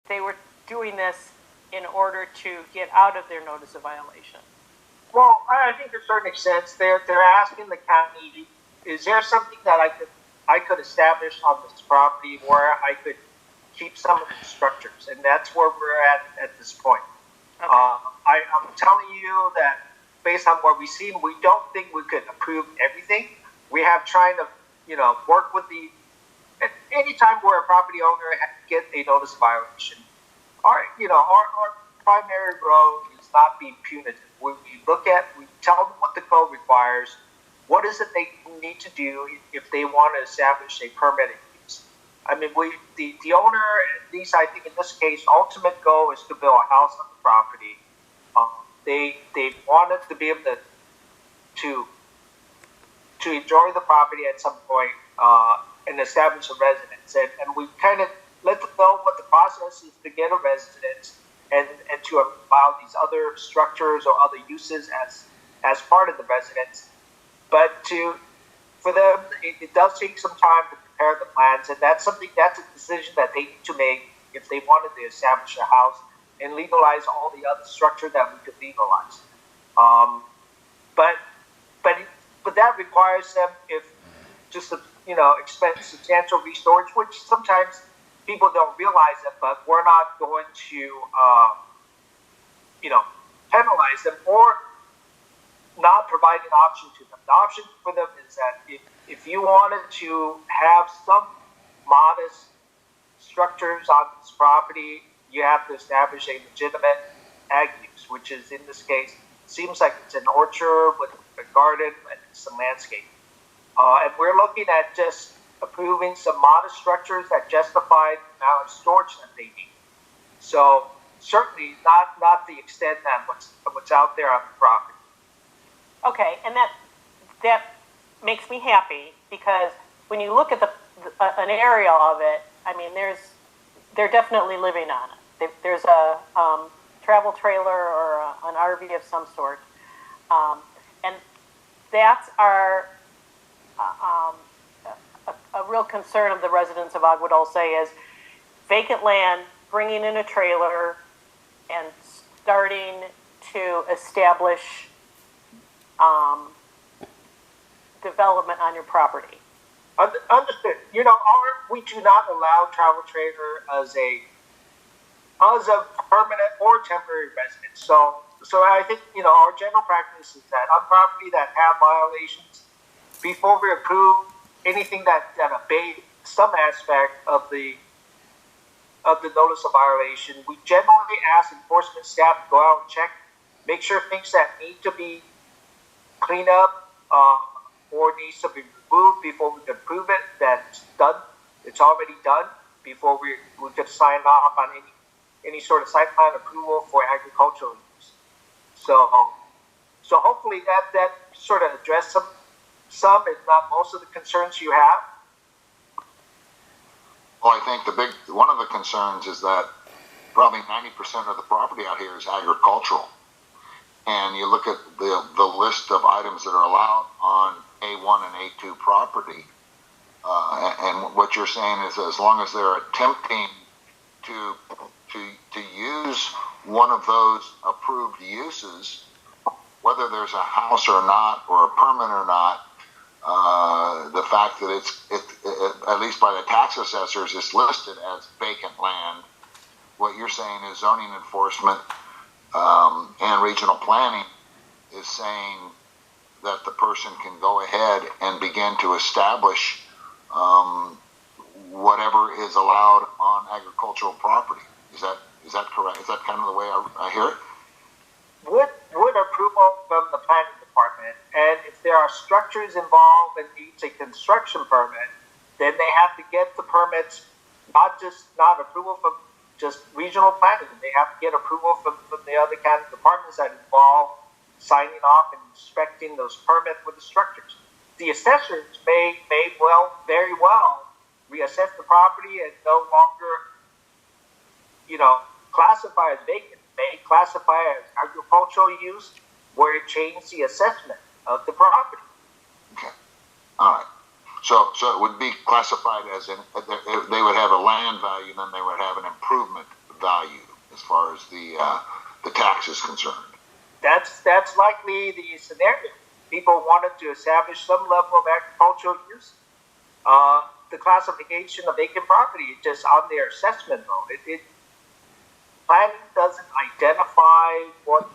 they were doing this in order to get out of their notice of violation? Well, I think to a certain extent, they're asking the county, is there something that I could establish on this property where I could keep some of the structures, and that's where we're at this point. Okay. I'm telling you that based on what we've seen, we don't think we could approve everything. We have trying to, work with anytime where a property owner get a notice of violation, our primary role is not being punitive. We tell them what the code requires, what is it they need to do if they want to establish a permitted use. I mean, the owner, at least I think in this case, ultimate goal is to build a house on the property. They wanted to be able to enjoy the property at some point and establish a residence. And we kind of let them know what the process is to get a residence and to allow these other structures or other uses as part of the residence. But for them, it does take some time to prepare the plans, and that's a decision that they need to make if they wanted to establish a house and legalize all the other structure that we could legalize. But that requires them expend substantial resource, which sometimes people don't realize it, but we're not going to penalize them or not provide an option to them. The option for them is that if you wanted to have some modest structures on this property, you have to establish a legitimate ag use, which is, in this case, seems like it's an orchard with a garden and some landscape. And we're looking at just approving some modest structures that justify the amount of storage that they need. So certainly not the extent that what's out there on the property. Okay, and that makes me happy, because when you look at an area of it, I mean, they're definitely living on it. There's a travel trailer or an RV of some sort, and that's a real concern of the residents of Agua Dulce is vacant land, bringing in a trailer, and starting to establish development on your property. Understood. We do not allow travel trailer as a permanent or temporary residence. So I think our general practice is that on property that have violations, before we approve anything that abate some aspect of the notice of violation, we generally ask enforcement staff to go out and check, make sure things that need to be cleaned up or needs to be removed before we can approve it, that's done. It's already done before we could sign off on any sort of site plan approval for agricultural use. So hopefully that sort of addressed some, if not most, of the concerns you have. Well, I think one of the concerns is that probably 90% of the property out here is agricultural. And you look at the list of items that are allowed on A1 and A2 property, and what you're saying is as long as they're attempting to use one of those approved uses, whether there's a house or not, or a permit or not, the fact that it at least by the tax assessors, is listed as vacant land. What you're saying is zoning enforcement and regional planning is saying that the person can go ahead and begin to establish whatever is allowed on agricultural property. Is that correct? Is that kind of the way I hear it? With approval from the planning department, and if there are structures involved and needs a construction permit, then they have to get the permits, not approval from just regional planning. They have to get approval from the other kind of departments that involve signing off and inspecting those permits with the structures. The assessors may very well reassess the property and no longer, classify as vacant. May classify as agricultural use, where it changed the assessment of the property. Okay. All right. So it would be classified as if they would have a land value, then they would have an improvement value. as far as the tax is concerned. That's likely the scenario. People wanted to establish some level of agricultural use. The classification of vacant property is just on their assessment though. Planning doesn't identify what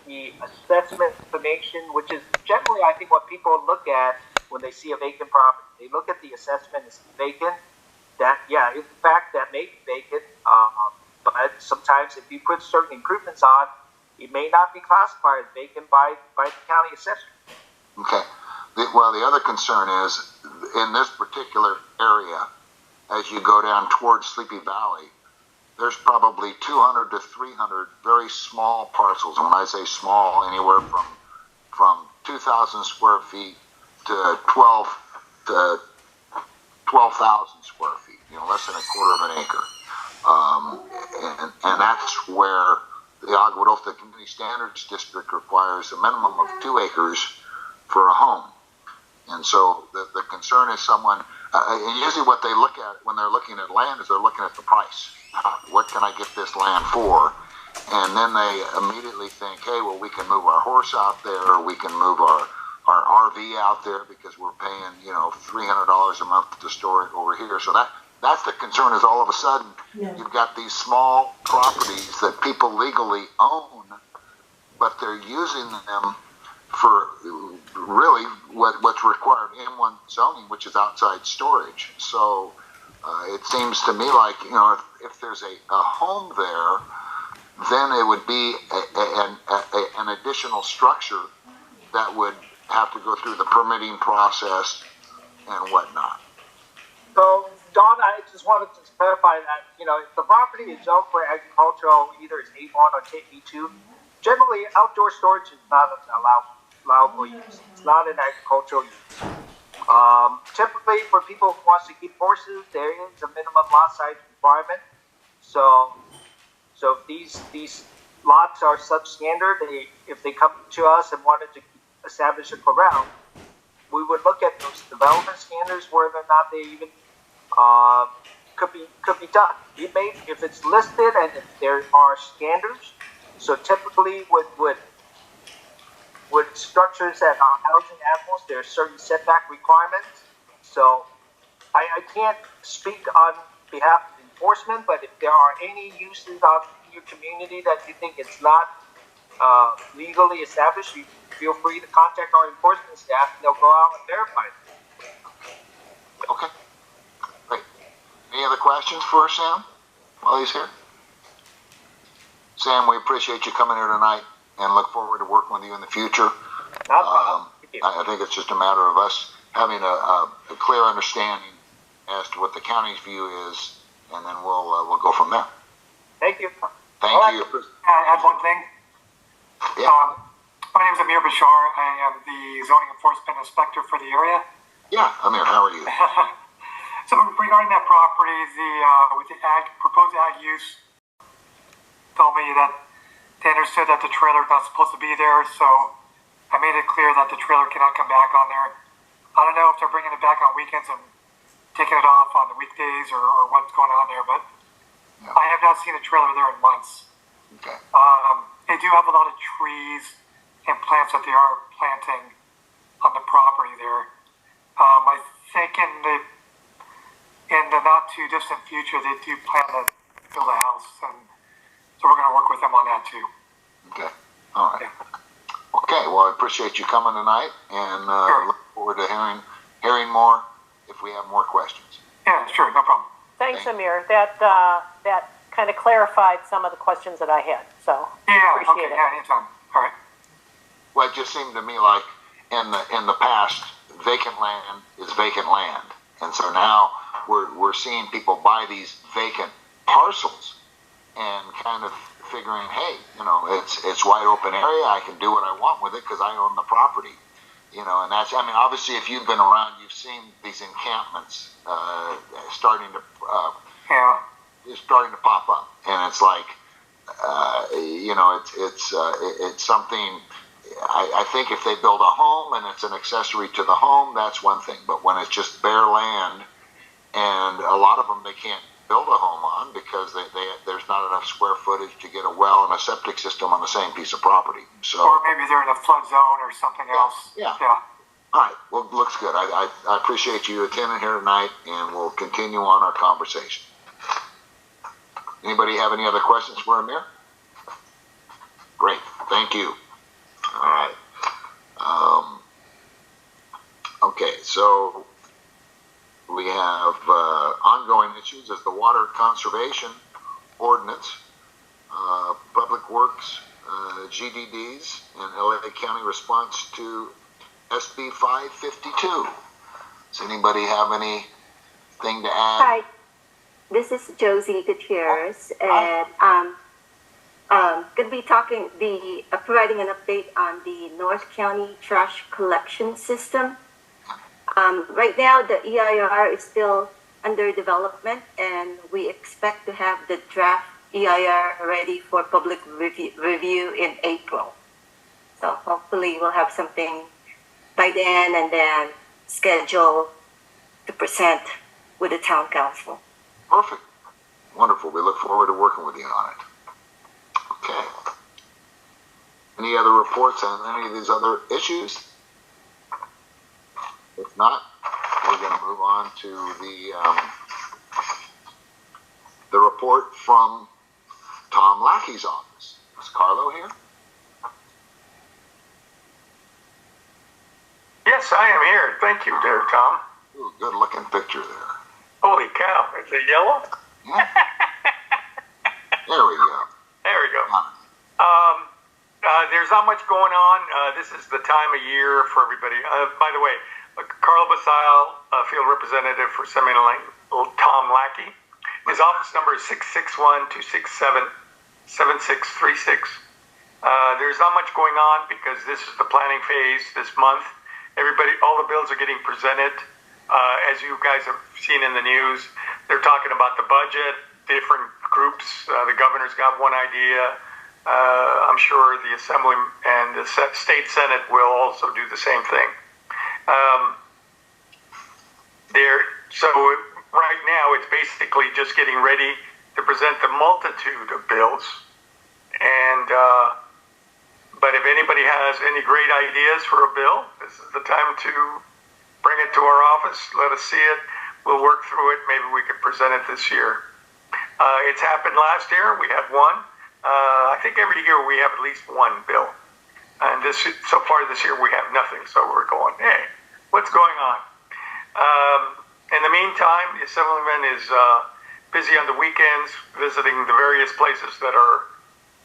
the assessment information, which is generally I think what people look at when they see a vacant property. They look at the assessment as vacant. That in fact that may be vacant. But sometimes if you put certain improvements on, it may not be classified as vacant by the county assessor. Okay. Well, the other concern is in this particular area, as you go down towards Sleepy Valley, there's probably 200 to 300 very small parcels. And when I say small, anywhere from 2,000 square feet to 12,000 square feet. Less than a quarter of an acre. And that's where the Agua Dulce Community Standards District requires a minimum of 2 acres for a home. And so the concern is someone, and usually what they look at when they're looking at land is they're looking at the price. What can I get this land for? And then they immediately think, hey, well, we can move our horse out there, or we can move our RV out there because we're paying, $300 a month to store it over here. So that's the concern is all of a sudden you've got these small properties that people legally own, but they're using them for really what's required M1 zoning, which is outside storage. So it seems to me like, if there's a home there, then it would be an additional structure that would have to go through the permitting process and whatnot. So, Don, I just wanted to clarify that, if the property is zoned for agricultural, either it's A1 or A2, generally outdoor storage is not an allowable use. It's not an agricultural use. Typically, for people who want to keep horses, there is a minimum lot size requirement. So if these lots are substandard, if they come to us and wanted to establish a corral, we would look at those development standards, whether or not they even could be done. If it's listed and if there are standards, so typically would structures that are housing animals, there are certain setback requirements. So I can't speak on behalf of enforcement, but if there are any uses out in your community that you think it's not legally established, you feel free to contact our enforcement staff and they'll go out and verify it. Okay. Great. Any other questions for Sam while he's here? Sam, we appreciate you coming here tonight and look forward to working with you in the future. No problem. I think it's just a matter of us having a clear understanding as to what the county's view is, and then we'll go from there. Thank you. Thank you. Can I add one thing? Yeah. My name is Amir Bashar. I am the zoning enforcement inspector for the area. Yeah, Amir, how are you? So regarding that property, with the proposed ag use, told me that they understood that the trailer is not supposed to be there, so I made it clear that the trailer cannot come back on there. I don't know if they're bringing it back on weekends and taking it off on the weekdays or what's going on there, but I have not seen a trailer there in months. Okay. They do have a lot of trees and plants that they are planting on the property there. I think in the not too distant future, they do plan to build a house, and so we're going to work with them on that too. Okay. All right. Okay. Well, I appreciate you coming tonight, and look forward to hearing more if we have more questions. Yeah, sure, no problem. Thanks, Amir. That kind of clarified some of the questions that I had. So appreciate it. Yeah, anytime. All right. Well, it just seemed to me like in the past, vacant land is vacant land, and so now we're seeing people buy these vacant parcels and kind of figuring, hey, it's wide open area. I can do what I want with it because I own the property. And obviously, if you've been around, you've seen these encampments starting to pop up, and it's like, it's something. I think if they build a home and it's an accessory to the home, that's one thing. But when it's just bare land, and a lot of them they can't build a home on because there's not enough square footage to get a well and a septic system on the same piece of property. So, or maybe they're in a flood zone or something else. Yeah. Yeah. All right. Well, looks good. I appreciate you attending here tonight, and we'll continue on our conversation. Anybody have any other questions for Amir? Great. Thank you. All right. Okay. So we have ongoing issues as the water conservation ordinance, public works, GDDs, and LA County response to SB 552. Does anybody have anything to add? Hi, this is Josie Gutierrez, and going to be providing an update on the North County trash collection system. Right now, the EIR is still under development, and we expect to have the draft EIR ready for public review in April. So hopefully we'll have something by then, and then schedule to present with the town council. Perfect. Wonderful. We look forward to working with you on it. Okay. Any other reports on any of these other issues? If not, we're going to move on to the report from Tom Lackey's office. Is Carlo here? Yes, I am here. Thank you, dear Tom. Ooh, good looking picture there. Holy cow. Is it yellow? Yeah. There we go. There we go. There's not much going on. This is the time of year for everybody. By the way, Carl Basile, field representative for Seminole Lane, Tom Lackey. His office number is 661-267-7636. There's not much going on because this is the planning phase this month. All the bills are getting presented. As you guys have seen in the news, they're talking about the budget, different groups. The governor's got one idea. I'm sure the Assembly and the State Senate will also do the same thing. So right now, it's basically just getting ready to present the multitude of bills. And but if anybody has any great ideas for a bill, this is the time to bring it to our office. Let us see it. We'll work through it. Maybe we could present it this year. It's happened last year. We had one. I think every year we have at least one bill. And so far this year we have nothing. So we're going, hey, what's going on? In the meantime, the Assemblyman is busy on the weekends visiting the various places that are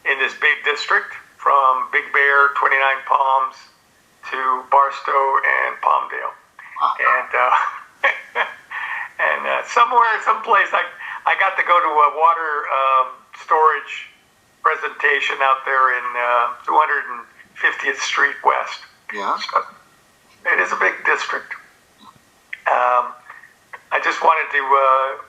in this big district, from Big Bear, 29 Palms, to Barstow and Palmdale. And someplace, I got to go to a water storage presentation out there in 250th Street West. Yeah. So it is a big district. I just wanted to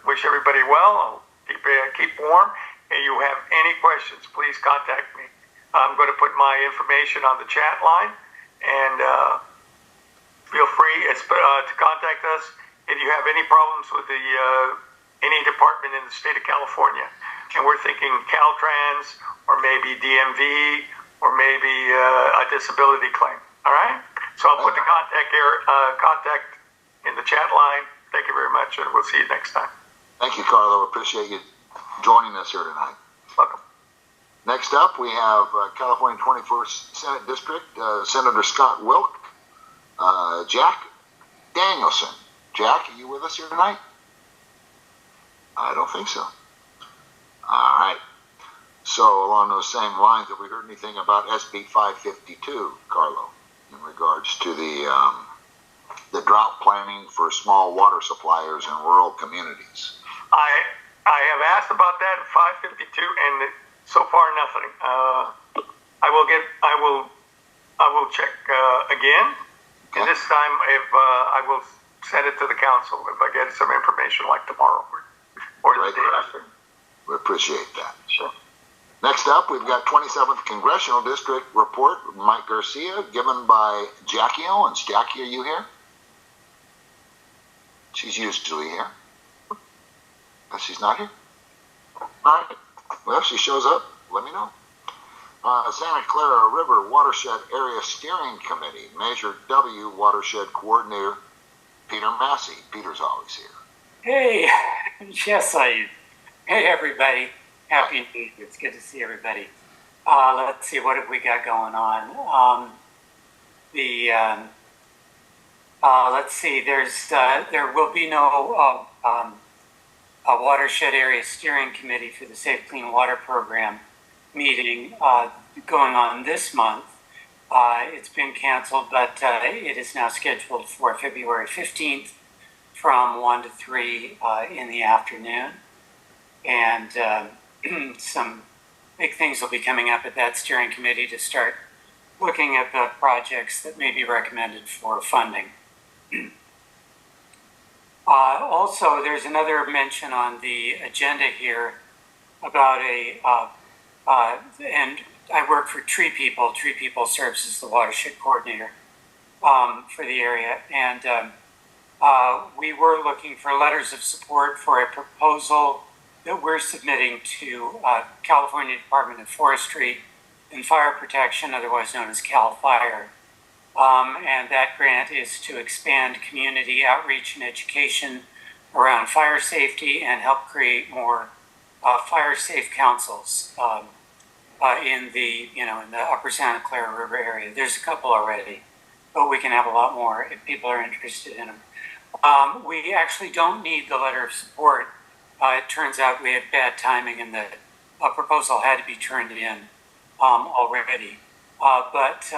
wish everybody well. Keep warm. If you have any questions, please contact me. I'm going to put my information on the chat line, and feel free to contact us if you have any problems with any department in the state of California. And we're thinking Caltrans, or maybe DMV, or maybe a disability claim. All right? So I'll put the contact in the chat line. Thank you very much, and we'll see you next time. Thank you, Carlo. Appreciate you joining us here tonight. Welcome. Next up, we have California 21st Senate District, Senator Scott Wilk, Jack Danielson. Jack, are you with us here tonight? I don't think so. All right. So along those same lines, have we heard anything about SB 552, Carlo, in regards to the drought planning for small water suppliers in rural communities? I have asked about that in 552, and so far nothing. I will check again, Okay. and this time I will send it to the council if I get some information like tomorrow or the day after. We appreciate that. Sure. Next up, we've got 27th Congressional District report, Mike Garcia, given by Jackie Owens. Jackie, are you here? She's usually here. She's not here? All right. Well, if she shows up, let me know. Santa Clara River Watershed Area Steering Committee, Measure W Watershed Coordinator, Peter Massey. Peter's always here. Hey, yes, hey everybody. Happy New Year. It's good to see everybody. Let's see, what have we got going on? Let's see, there will be no a watershed area steering committee for the Safe Clean Water Program meeting going on this month. It's been canceled, but it is now scheduled for February 15th from 1 to 3 in the afternoon. And some big things will be coming up at that steering committee to start looking at the projects that may be recommended for funding. Also, there's another mention on the agenda here about and I work for Tree People. Tree People serves as the watershed coordinator for the area. And we were looking for letters of support for a proposal that we're submitting to California Department of Forestry and Fire Protection, otherwise known as CAL FIRE. And that grant is to expand community outreach and education around fire safety and help create more fire safe councils in the upper Santa Clara River area. There's a couple already, but we can have a lot more if people are interested in them. We actually don't need the letter of support. It turns out we had bad timing and the proposal had to be turned in already. But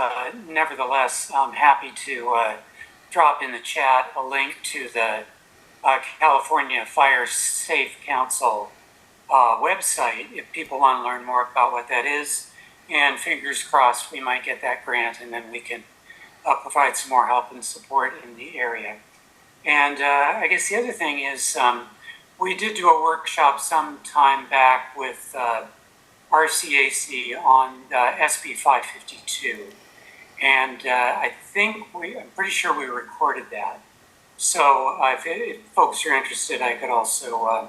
nevertheless, I'm happy to drop in the chat a link to the California Fire Safe Council website if people want to learn more about what that is. And fingers crossed we might get that grant and then we can provide some more help and support in the area. And I guess the other thing is we did do a workshop some time back with RCAC on SB 552. And I'm pretty sure we recorded that. So if folks are interested, I could also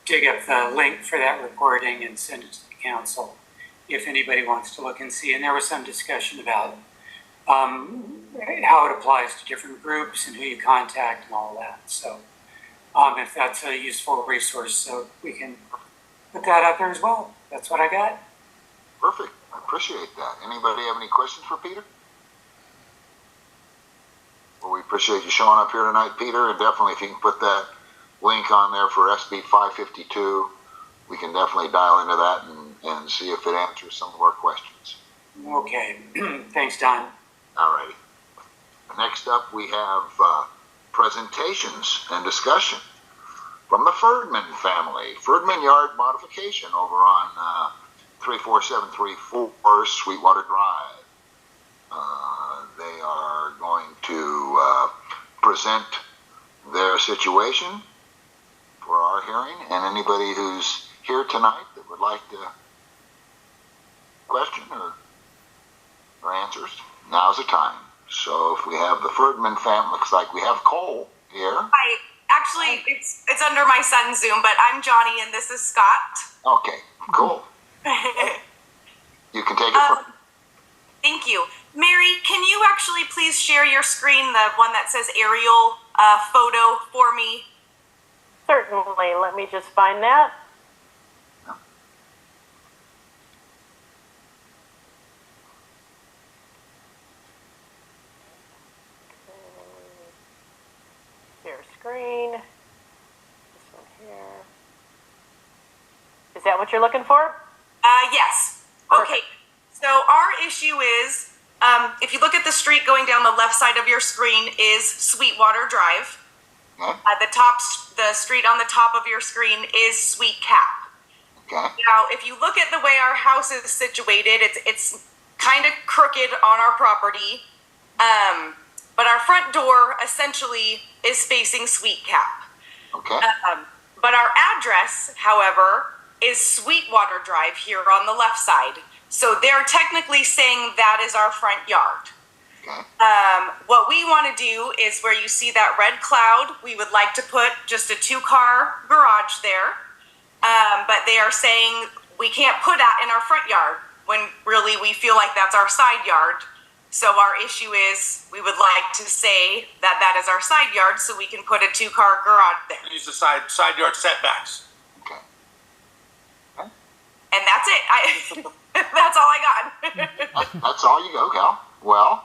dig up the link for that recording and send it to the council if anybody wants to look and see. And there was some discussion about how it applies to different groups and who you contact and all that. So if that's a useful resource, so we can put that out there as well. That's what I got. Perfect. I appreciate that. Anybody have any questions for Peter? Well, we appreciate you showing up here tonight, Peter, and definitely if you can put that link on there for SB 552, we can definitely dial into that and see if it answers some of our questions. Okay. Thanks, Don. All righty. Next up, we have presentations and discussion from the Ferdman family. Ferdman Yard Modification over on 34734 Sweetwater Drive. They are going to present their situation for our hearing, and anybody who's here tonight that would like to question or answers, now's the time. So if we have the Ferdman family, looks like we have Cole here. Hi. Actually, it's under my son's Zoom, but I'm Johnny and this is Scott. Okay, cool. You can take it from. Thank you. Mary, can you actually please share your screen, the one that says aerial photo for me? Certainly. Let me just find that. Share screen. This one here. Is that what you're looking for? Yes. Perfect. Okay. So our issue is, if you look at the street going down the left side of your screen is Sweetwater Drive. The street on the top of your screen is Sweet Cap. Okay. Now, if you look at the way our house is situated, it's kind of crooked on our property. But our front door essentially is facing Sweet Cap. Okay. But our address, however, is Sweetwater Drive here on the left side. So they're technically saying that is our front yard. What we want to do is where you see that red cloud, we would like to put just a 2-car garage there. But they are saying we can't put that in our front yard when really we feel like that's our side yard. So our issue is we would like to say that that is our side yard so we can put a 2-car garage there. Use the side yard setbacks. Okay. And that's it. That's all I got. That's all you go, Cal. Well,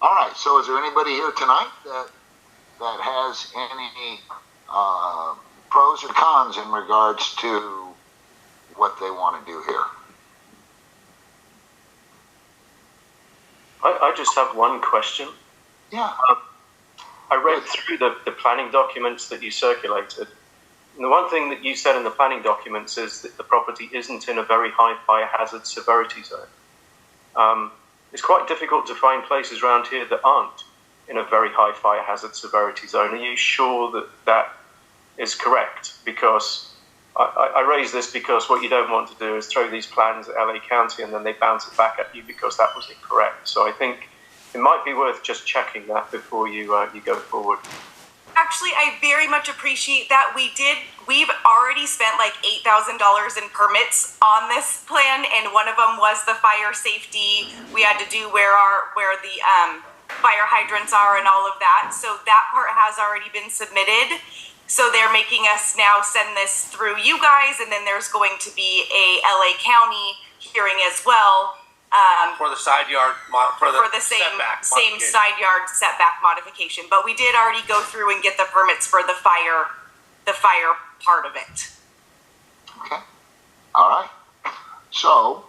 all right. So is there anybody here tonight that has any pros or cons in regards to what they want to do here? I just have one question. Yeah. I read through the planning documents that you circulated. And the one thing that you said in the planning documents is that the property isn't in a very high fire hazard severity zone. It's quite difficult to find places around here that aren't in a very high fire hazard severity zone. Are you sure that that is correct? Because I raise this because what you don't want to do is throw these plans at LA County and then they bounce it back at you because that was incorrect. So I think it might be worth just checking that before you go forward. Actually, I very much appreciate that. We've already spent like $8,000 in permits on this plan, and one of them was the fire safety. We had to do where the fire hydrants are and all of that. So that part has already been submitted. So they're making us now send this through you guys, and then there's going to be a LA County hearing as well. For the side yard, for the same setback side yard setback modification. But we did already go through and get the permits for the fire part of it. Okay. All right. So,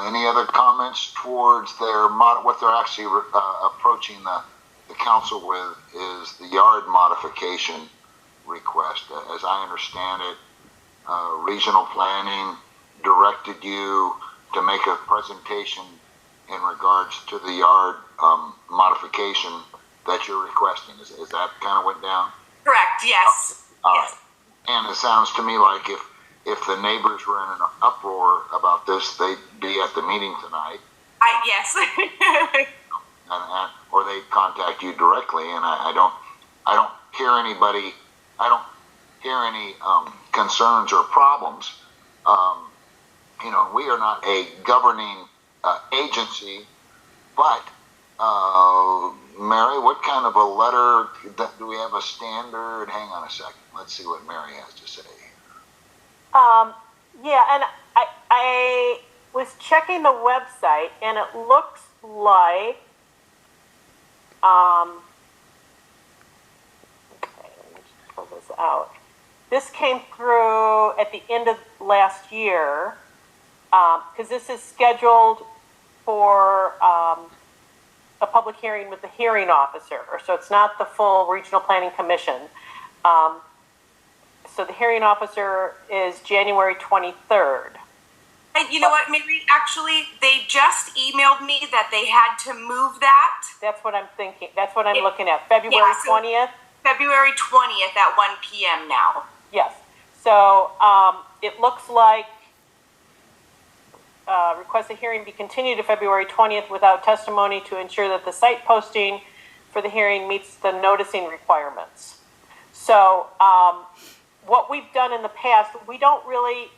any other comments towards what they're actually approaching the council with is the yard modification request. As I understand it, regional planning directed you to make a presentation in regards to the yard modification that you're requesting. Is that kind of went down? Correct, yes. Yes. And it sounds to me like if the neighbors were in an uproar about this, they'd be at the meeting tonight. Yes. Or they'd contact you directly, and I don't hear anybody. I don't hear any concerns or problems. We are not a governing agency, but Mary, what kind of a letter do we have? A standard? Hang on a second. Let's see what Mary has to say. Yeah, and I was checking the website, and it looks like okay, let me just pull this out. This came through at the end of last year. Because this is scheduled for a public hearing with the hearing officer, so it's not the full Regional Planning Commission. So the hearing officer is January 23rd. And you know what, Mary? Actually, they just emailed me that they had to move that. That's what I'm thinking. That's what I'm looking at. February 20th? February 20th at 1 p.m. now. Yes. So it looks like request a hearing be continued to February 20th without testimony to ensure that the site posting for the hearing meets the noticing requirements. So what we've done in the past, we don't really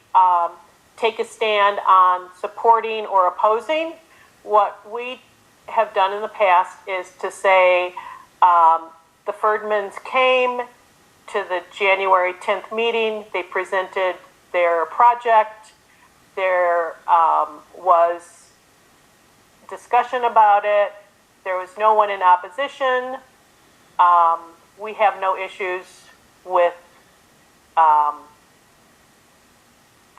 take a stand on supporting or opposing. What we have done in the past is to say the Ferdmans came to the January 10th meeting, they presented their project. There was discussion about it. There was no one in opposition. We have no issues with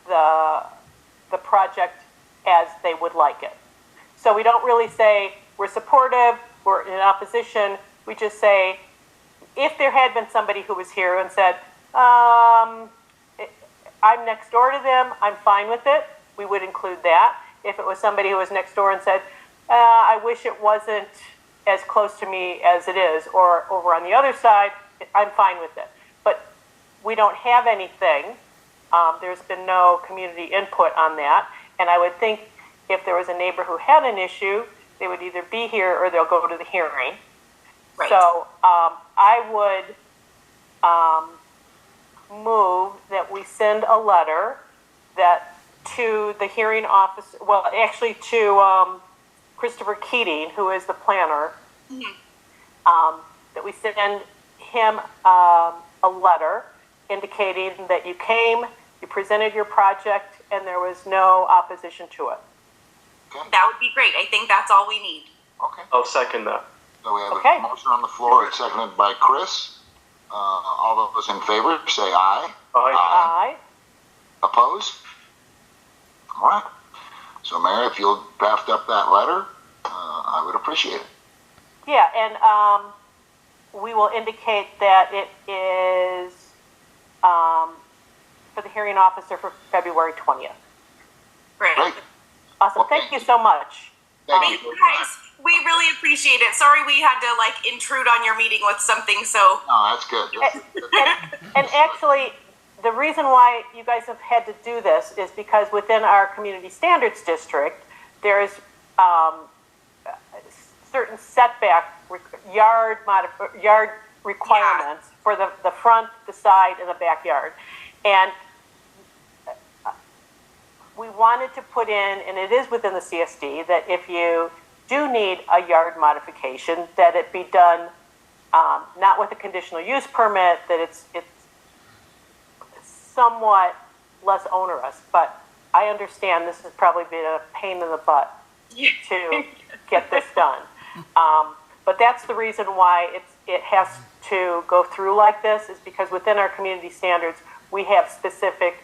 the project as they would like it. So we don't really say we're supportive, we're in opposition. We just say if there had been somebody who was here and said, I'm next door to them, I'm fine with it, we would include that. If it was somebody who was next door and said, I wish it wasn't as close to me as it is, or over on the other side, I'm fine with it. But we don't have anything. There's been no community input on that. And I would think if there was a neighbor who had an issue, they would either be here or they'll go to the hearing. Right. So I would move that we send a letter that to the hearing officer, well, actually to Christopher Keating, who is the planner, that we send him a letter indicating that you came, you presented your project, and there was no opposition to it. Okay. That would be great. I think that's all we need. Okay. I'll second that. So we have Okay. a motion on the floor. It's seconded by Chris. All those in favor, say aye. Aye. Opposed? All right. So, Mayor, if you'll draft up that letter, I would appreciate it. Yeah, and we will indicate that it is for the hearing officer for February 20th. Great. Great. Awesome. Well, Thank you so much. Thank you guys. We really appreciate it. Sorry we had to intrude on your meeting with something so. No, that's good. And actually, the reason why you guys have had to do this is because within our community standards district, there's certain setback yard requirements for the front, the side, and the backyard. And we wanted to put in, and it is within the CSD, that if you do need a yard modification, that it be done not with a conditional use permit, that it's somewhat less onerous. But I understand this has probably been a pain in the butt to get this done. But that's the reason why it has to go through like this, is because within our community standards, we have specific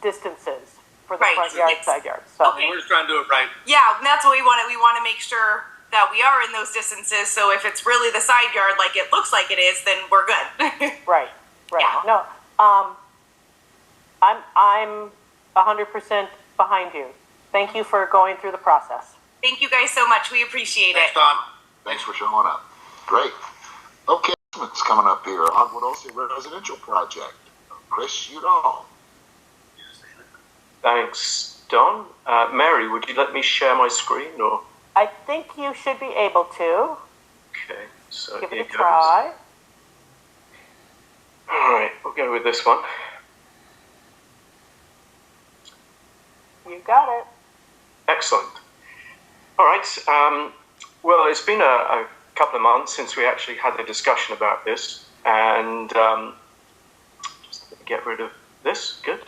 distances for the front yard, side yard. So We're just trying to do it right. Yeah, and that's what we want. We want to make sure that we are in those distances. So if it's really the side yard, like it looks like it is, then we're good. Right. Yeah. No, I'm 100% behind you. Thank you for going through the process. Thank you guys so much. We appreciate Thanks, it. Don. Thanks for showing up. Great. Okay, it's coming up here. Ogwood Olsey Residential Project. Chris Udall. Thanks, Don. Mary, would you let me share my screen, or? I think you should be able to. Okay, so Give here it a goes. try. All right, we'll go with this one. You got it. Excellent. All right. Well, it's been a couple of months since we actually had a discussion about this, and just get rid of this. Good.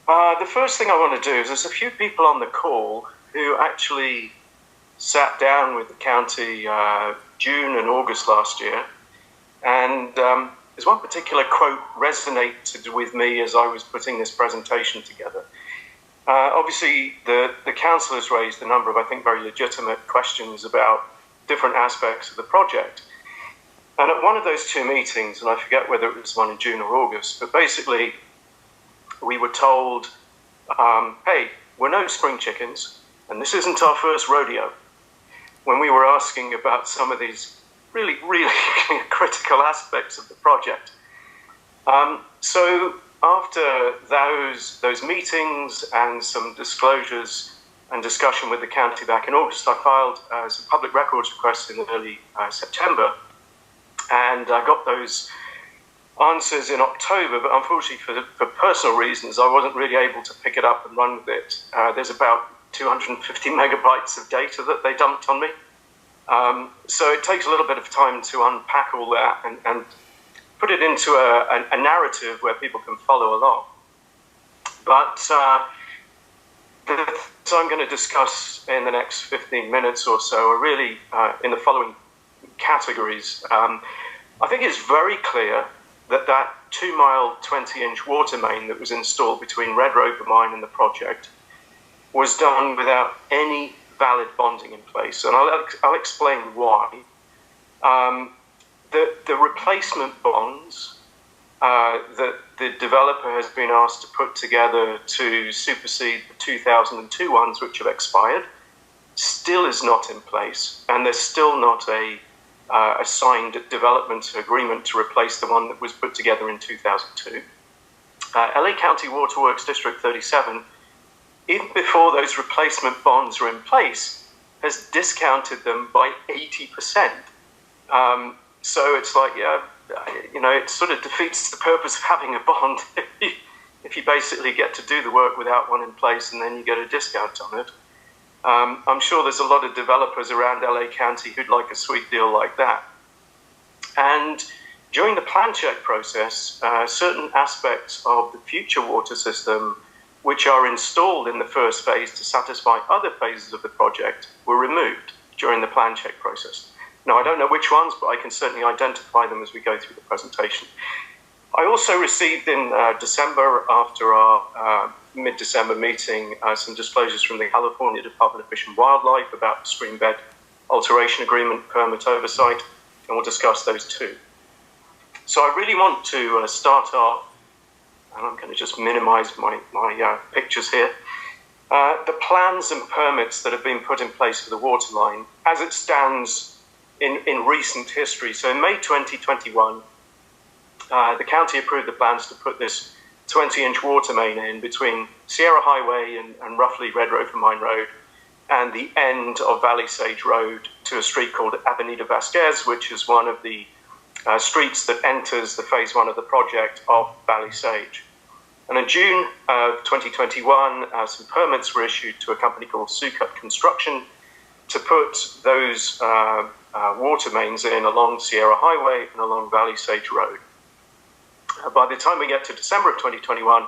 The first thing I want to do is there's a few people on the call who actually sat down with the county June and August last year, and there's one particular quote resonated with me as I was putting this presentation together. Obviously, the council has raised a number of, I think, very legitimate questions about different aspects of the project. And at one of those two meetings, and I forget whether it was one in June or August, but basically we were told, hey, we're no spring chickens, and this isn't our first rodeo. When we were asking about some of these really, really critical aspects of the project. So after those meetings and some disclosures and discussion with the county back in August, I filed some public records requests in early September, and I got those answers in October, but unfortunately for personal reasons, I wasn't really able to pick it up and run with it. There's about 250 megabytes of data that they dumped on me. So it takes a little bit of time to unpack all that and put it into a narrative where people can follow along. But the things I'm going to discuss in the next 15 minutes or so are really in the following categories. I think it's very clear that 2-mile, 20-inch water main that was installed between Red Rover Mine and the project was done without any valid bonding in place, and I'll explain why. The replacement bonds that the developer has been asked to put together to supersede the 2002 ones, which have expired, still is not in place, and there's still not a signed development agreement to replace the one that was put together in 2002. LA County Waterworks District 37 even before those replacement bonds are in place, has discounted them by 80%. So it's like, it sort of defeats the purpose of having a bond if you basically get to do the work without one in place and then you get a discount on it. I'm sure there's a lot of developers around LA County who'd like a sweet deal like that. And during the plan check process, certain aspects of the future water system which are installed in the first phase to satisfy other phases of the project were removed during the plan check process. Now, I don't know which ones, but I can certainly identify them as we go through the presentation. I also received in December, after our mid-December meeting, some disclosures from the California Department of Fish and Wildlife about the stream bed alteration agreement permit oversight, and we'll discuss those too. So I really want to start off, and I'm going to just minimize my pictures here. The plans and permits that have been put in place for the water line as it stands in recent history. So in May 2021, the county approved the plans to put this 20-inch water main in between Sierra Highway and roughly Red Rover Mine Road and the end of Valley Sage Road to a street called Avenida Vasquez, which is one of the streets that enters the phase one of the project of Valley Sage. And in June of 2021, some permits were issued to a company called Sucut Construction to put those water mains in along Sierra Highway and along Valley Sage Road. By the time we get to December of 2021,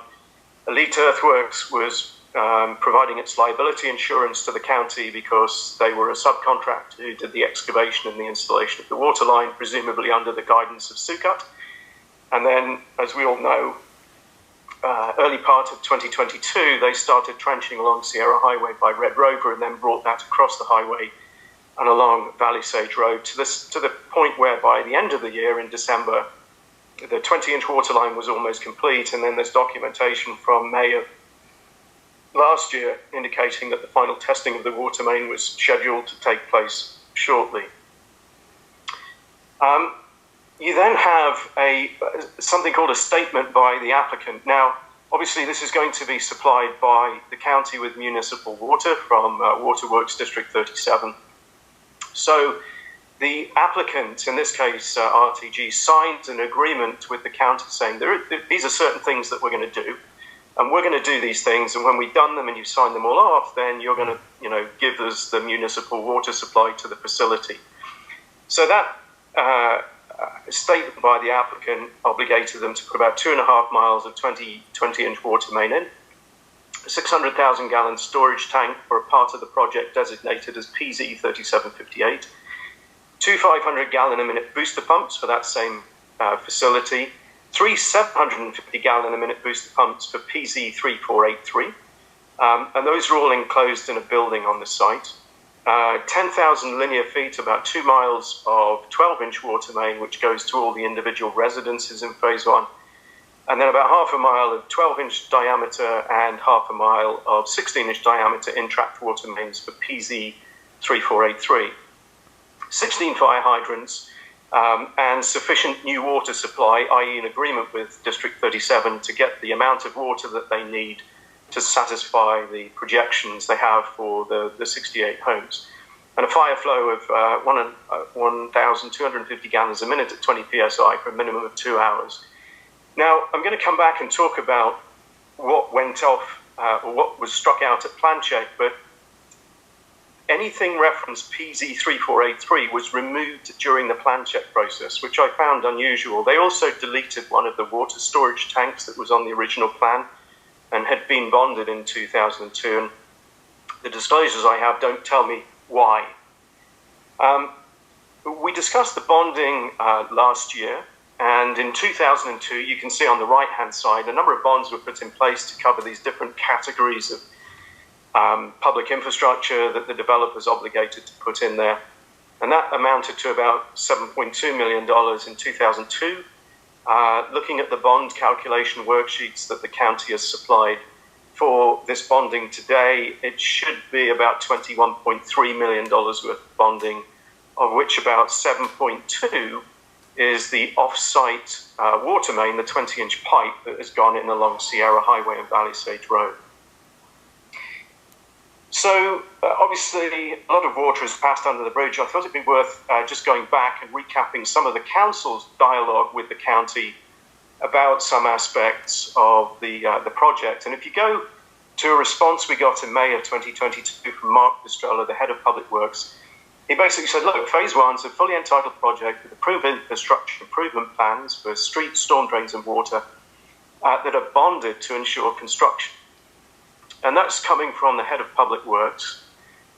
Elite Earthworks was providing its liability insurance to the county because they were a subcontractor who did the excavation and the installation of the water line, presumably under the guidance of Sucut. And then, as we all know, early part of 2022, they started trenching along Sierra Highway by Red Rover and then brought that across the highway and along Valley Sage Road to the point where by the end of the year in December, the 20-inch water line was almost complete, and then there's documentation from May of last year indicating that the final testing of the water main was scheduled to take place shortly. You then have something called a statement by the applicant. Now, obviously, this is going to be supplied by the county with municipal water from Waterworks District 37. So the applicant, in this case RTG, signed an agreement with the county saying these are certain things that we're going to do, and we're going to do these things, and when we've done them and you've signed them all off, then you're going to give us the municipal water supply to the facility. So that statement by the applicant obligated them to put about 2.5 miles of 20-inch water main in, a 600,000 gallon storage tank for a part of the project designated as PZ 3758, 2 500 gallon a minute booster pumps for that same facility, 3 750 gallon a minute booster pumps for PZ 3483, and those are all enclosed in a building on the site. 10,000 linear feet, about 2 miles of 12-inch water main, which goes to all the individual residences in phase one, and then about half a mile of 12-inch diameter and half a mile of 16-inch diameter in-tract water mains for PZ 3483. 16 fire hydrants, and sufficient new water supply, i.e. an agreement with District 37 to get the amount of water that they need to satisfy the projections they have for the 68 homes. And a fire flow of 1,250 gallons a minute at 20 psi for a minimum of 2 hours. Now, I'm going to come back and talk about what went off, or what was struck out at plan check, but anything referenced PZ 3483 was removed during the plan check process, which I found unusual. They also deleted one of the water storage tanks that was on the original plan and had been bonded in 2002. And the disclosures I have don't tell me why. We discussed the bonding last year, and in 2002, you can see on the right-hand side, a number of bonds were put in place to cover these different categories of public infrastructure that the developers obligated to put in there. And that amounted to about $7.2 million in 2002. Looking at the bond calculation worksheets that the county has supplied for this bonding today, it should be about $21.3 million worth of bonding, of which about 7.2 is the off-site water main, the 20-inch pipe that has gone in along Sierra Highway and Valley Sage Road. So obviously a lot of water has passed under the bridge. I thought it'd be worth just going back and recapping some of the council's dialogue with the county about some aspects of the project. And if you go to a response we got in May of 2022 from Mark Distrella, the head of Public Works, he basically said, look, phase one's a fully entitled project with approved infrastructure improvement plans for streets, storm drains and water that are bonded to ensure construction. And that's coming from the head of Public Works.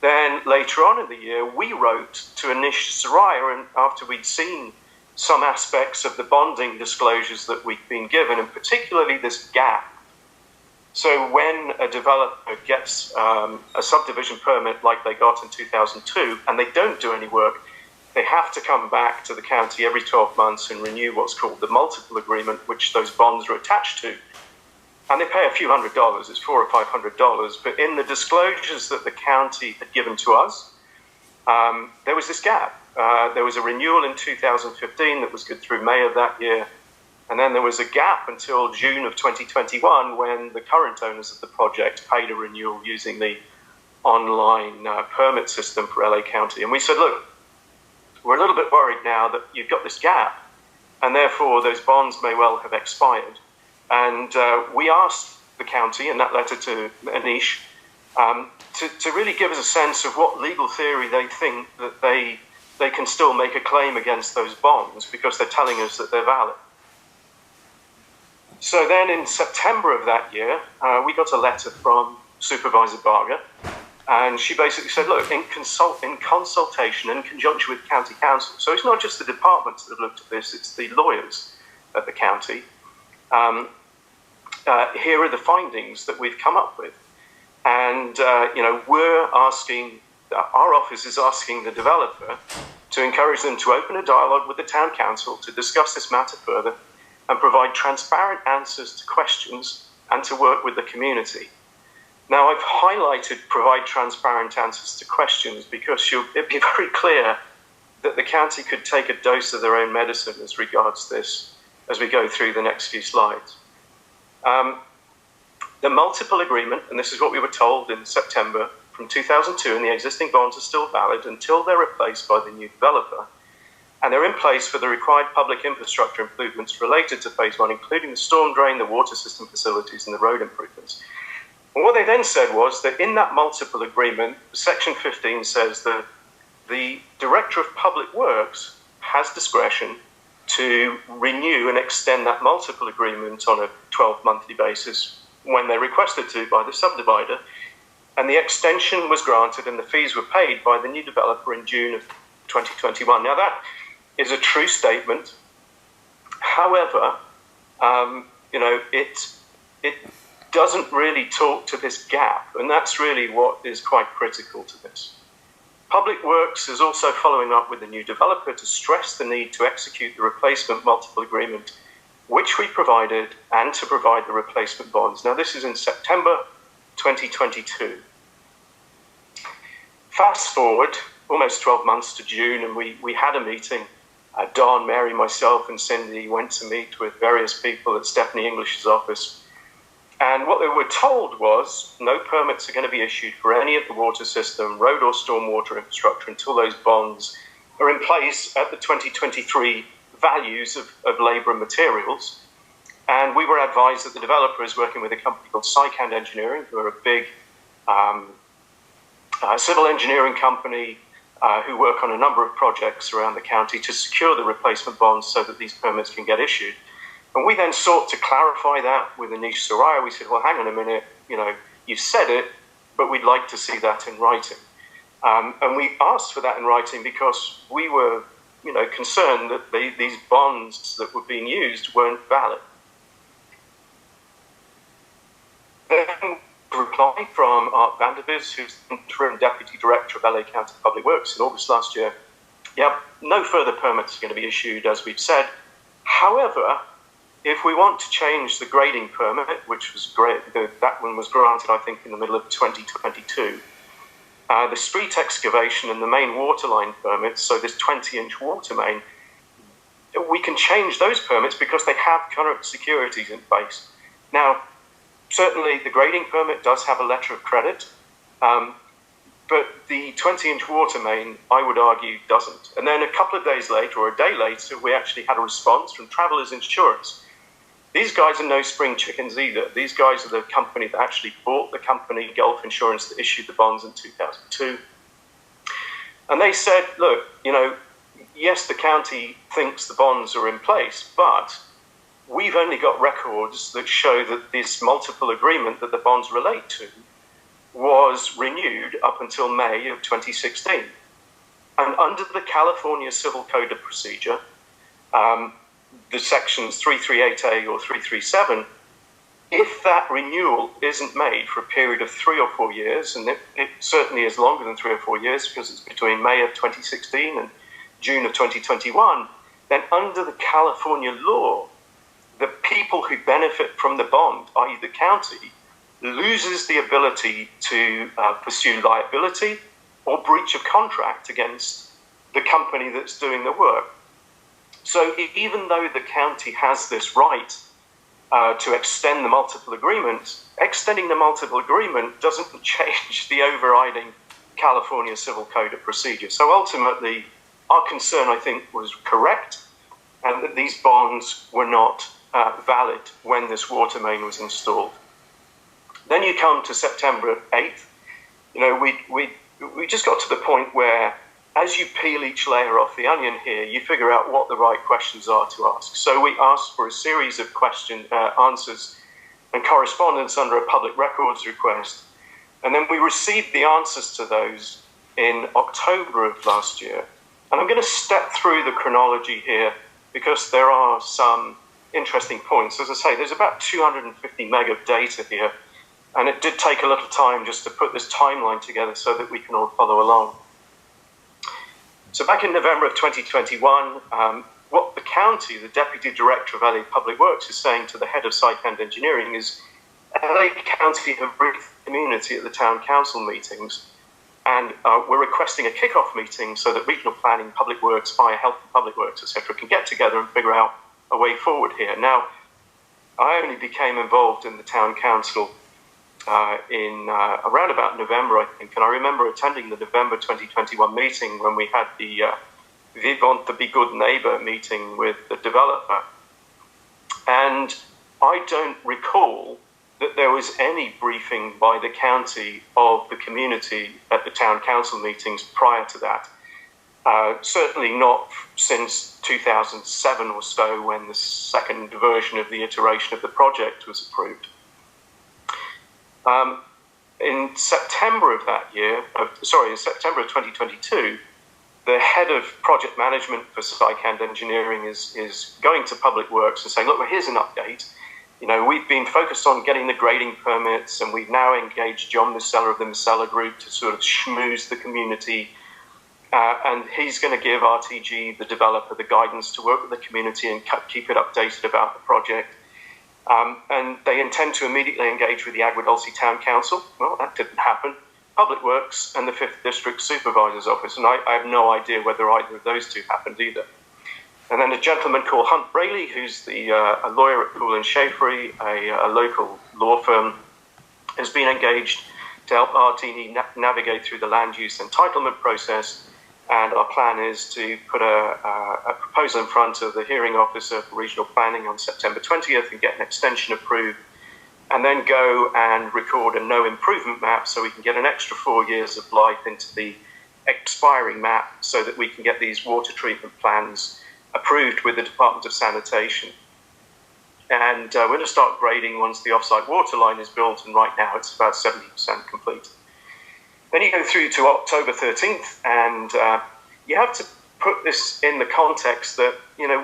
Then later on in the year, we wrote to Anish Saraya, and after we'd seen some aspects of the bonding disclosures that we'd been given, and particularly this gap. So when a developer gets a subdivision permit like they got in 2002, and they don't do any work, they have to come back to the county every 12 months and renew what's called the multiple agreement, which those bonds are attached to. And they pay a few $100s, it's $400 or $500. But in the disclosures that the county had given to us, there was this gap. There was a renewal in 2015 that was good through May of that year. And then there was a gap until June of 2021 when the current owners of the project paid a renewal using the online permit system for LA County. And we said, look, we're a little bit worried now that you've got this gap, and therefore those bonds may well have expired. And we asked the county in that letter to Anish to really give us a sense of what legal theory they think that they can still make a claim against those bonds because they're telling us that they're valid. So then in September of that year, we got a letter from Supervisor Barger, and she basically said, look, in consultation, in conjunction with county council, so it's not just the departments that have looked at this, it's the lawyers at the county, here are the findings that we've come up with. And, we're asking, our office is asking the developer to encourage them to open a dialogue with the town council to discuss this matter further and provide transparent answers to questions and to work with the community. Now, I've highlighted provide transparent answers to questions because it'd be very clear that the county could take a dose of their own medicine as regards this as we go through the next few slides. The multiple agreement, and this is what we were told in September from 2002, and the existing bonds are still valid until they're replaced by the new developer. And they're in place for the required public infrastructure improvements related to phase one, including the storm drain, the water system facilities, and the road improvements. And what they then said was that in that multiple agreement, Section 15 says that the Director of Public Works has discretion to renew and extend that multiple agreement on a 12-monthly basis when they're requested to by the subdivider. And the extension was granted and the fees were paid by the new developer in June of 2021. Now that is a true statement. However, it doesn't really talk to this gap, and that's really what is quite critical to this. Public Works is also following up with the new developer to stress the need to execute the replacement multiple agreement, which we provided, and to provide the replacement bonds. Now, this is in September 2022. Fast forward almost 12 months to June, and we had a meeting. Don, Mary, myself, and Cindy went to meet with various people at Stephanie English's office. And what they were told was no permits are going to be issued for any of the water system, road or stormwater infrastructure until those bonds are in place at the 2023 values of labour and materials. And we were advised that the developer is working with a company called Sycand Engineering, who are a big civil engineering company who work on a number of projects around the county to secure the replacement bonds so that these permits can get issued. And we then sought to clarify that with Anish Saraya. We said, well, hang on a minute, you've said it, but we'd like to see that in writing. And we asked for that in writing because we were, concerned that these bonds that were being used weren't valid. Then a reply from Art Vandervis, who's interim Deputy Director of LA County Public Works in August last year. Yeah, no further permits are going to be issued, as we've said. However, if we want to change the grading permit, which was great, that one was granted, I think, in the middle of 2022, the street excavation and the main water line permits, so this 20-inch water main, we can change those permits because they have current securities in place. Now, certainly the grading permit does have a letter of credit, But the 20-inch water main, I would argue, doesn't. And then a couple of days later, or a day later, we actually had a response from Travelers Insurance. These guys are no spring chickens either. These guys are the company that actually bought the company, Gulf Insurance, that issued the bonds in 2002. And they said, look, yes, the county thinks the bonds are in place, but we've only got records that show that this multiple agreement that the bonds relate to was renewed up until May of 2016. And under the California Civil Code of Procedure, the sections 338A or 337, if that renewal isn't made for a period of 3 or 4 years, and it certainly is longer than 3 or 4 years because it's between May of 2016 and June of 2021, then under the California law, the people who benefit from the bond, i.e. the county, loses the ability to pursue liability or breach of contract against the company that's doing the work. So even though the county has this right to extend the multiple agreement, extending the multiple agreement doesn't change the overriding California Civil Code of Procedure. So ultimately, our concern, I think, was correct, and that these bonds were not valid when this water main was installed. Then you come to September 8th. We just got to the point where, as you peel each layer off the onion here, you figure out what the right questions are to ask. So we asked for a series of answers and correspondence under a public records request. And then we received the answers to those in October of last year. And I'm going to step through the chronology here because there are some interesting points. As I say, there's about 250 meg of data here. And it did take a little time just to put this timeline together so that we can all follow along. So back in November of 2021, what the county, the Deputy Director of LA Public Works, is saying to the head of Site and Engineering is LA County have briefed the community at the town council meetings, and we're requesting a kickoff meeting so that regional planning, public works, fire, health and public works, etc. can get together and figure out a way forward here. Now, I only became involved in the town council in around about November, I think, and I remember attending the November 2021 meeting when we had the We Want to Be Good Neighbor meeting with the developer. And I don't recall that there was any briefing by the county of the community at the town council meetings prior to that. Certainly not since 2007 or so, when the second version of the iteration of the project was approved. In September of that year, in September of 2022, the head of project management for SciCand Engineering is going to Public Works and saying, look, well, here's an update. We've been focused on getting the grading permits, and we've now engaged John Musella of the Musella Group to sort of schmooze the community. And he's going to give RTG, the developer, the guidance to work with the community and keep it updated about the project. And they intend to immediately engage with the Agua Dulce Town Council. Well, that didn't happen. Public Works and the 5th District Supervisor's Office, and I have no idea whether either of those two happened either. And then a gentleman called Hunt Braley, who's a lawyer at Poole & Schaefery, a local law firm, has been engaged to help RTE navigate through the land use entitlement process. And our plan is to put a proposal in front of the hearing officer for regional planning on September 20th and get an extension approved, and then go and record a no improvement map so we can get an extra 4 years of life into the expiring map so that we can get these water treatment plans approved with the Department of Sanitation. And we're going to start grading once the off-site water line is built, and right now it's about 70% complete. Then you go through to October 13th, and you have to put this in the context that,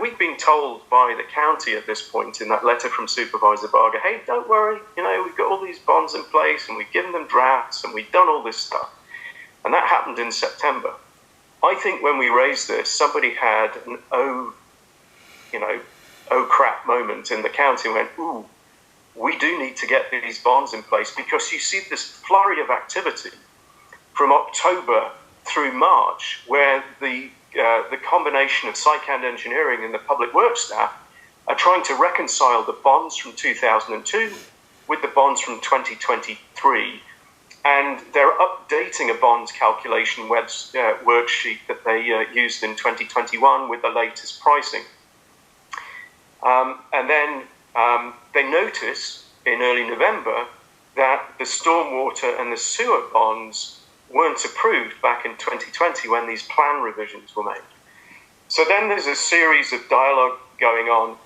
we've been told by the county at this point in that letter from Supervisor Barger, hey, don't worry, we've got all these bonds in place, and we've given them drafts, and we've done all this stuff. And that happened in September. I think when we raised this, somebody had an oh crap moment in the county and went, ooh, we do need to get these bonds in place, because you see this flurry of activity from October through March, where the combination of SciCand Engineering and the Public Works staff are trying to reconcile the bonds from 2002 with the bonds from 2023 and they're updating a bond calculation worksheet that they used in 2021 with the latest pricing. And then they notice in early November that the stormwater and the sewer bonds weren't approved back in 2020 when these plan revisions were made. So then there's a series of dialogue going on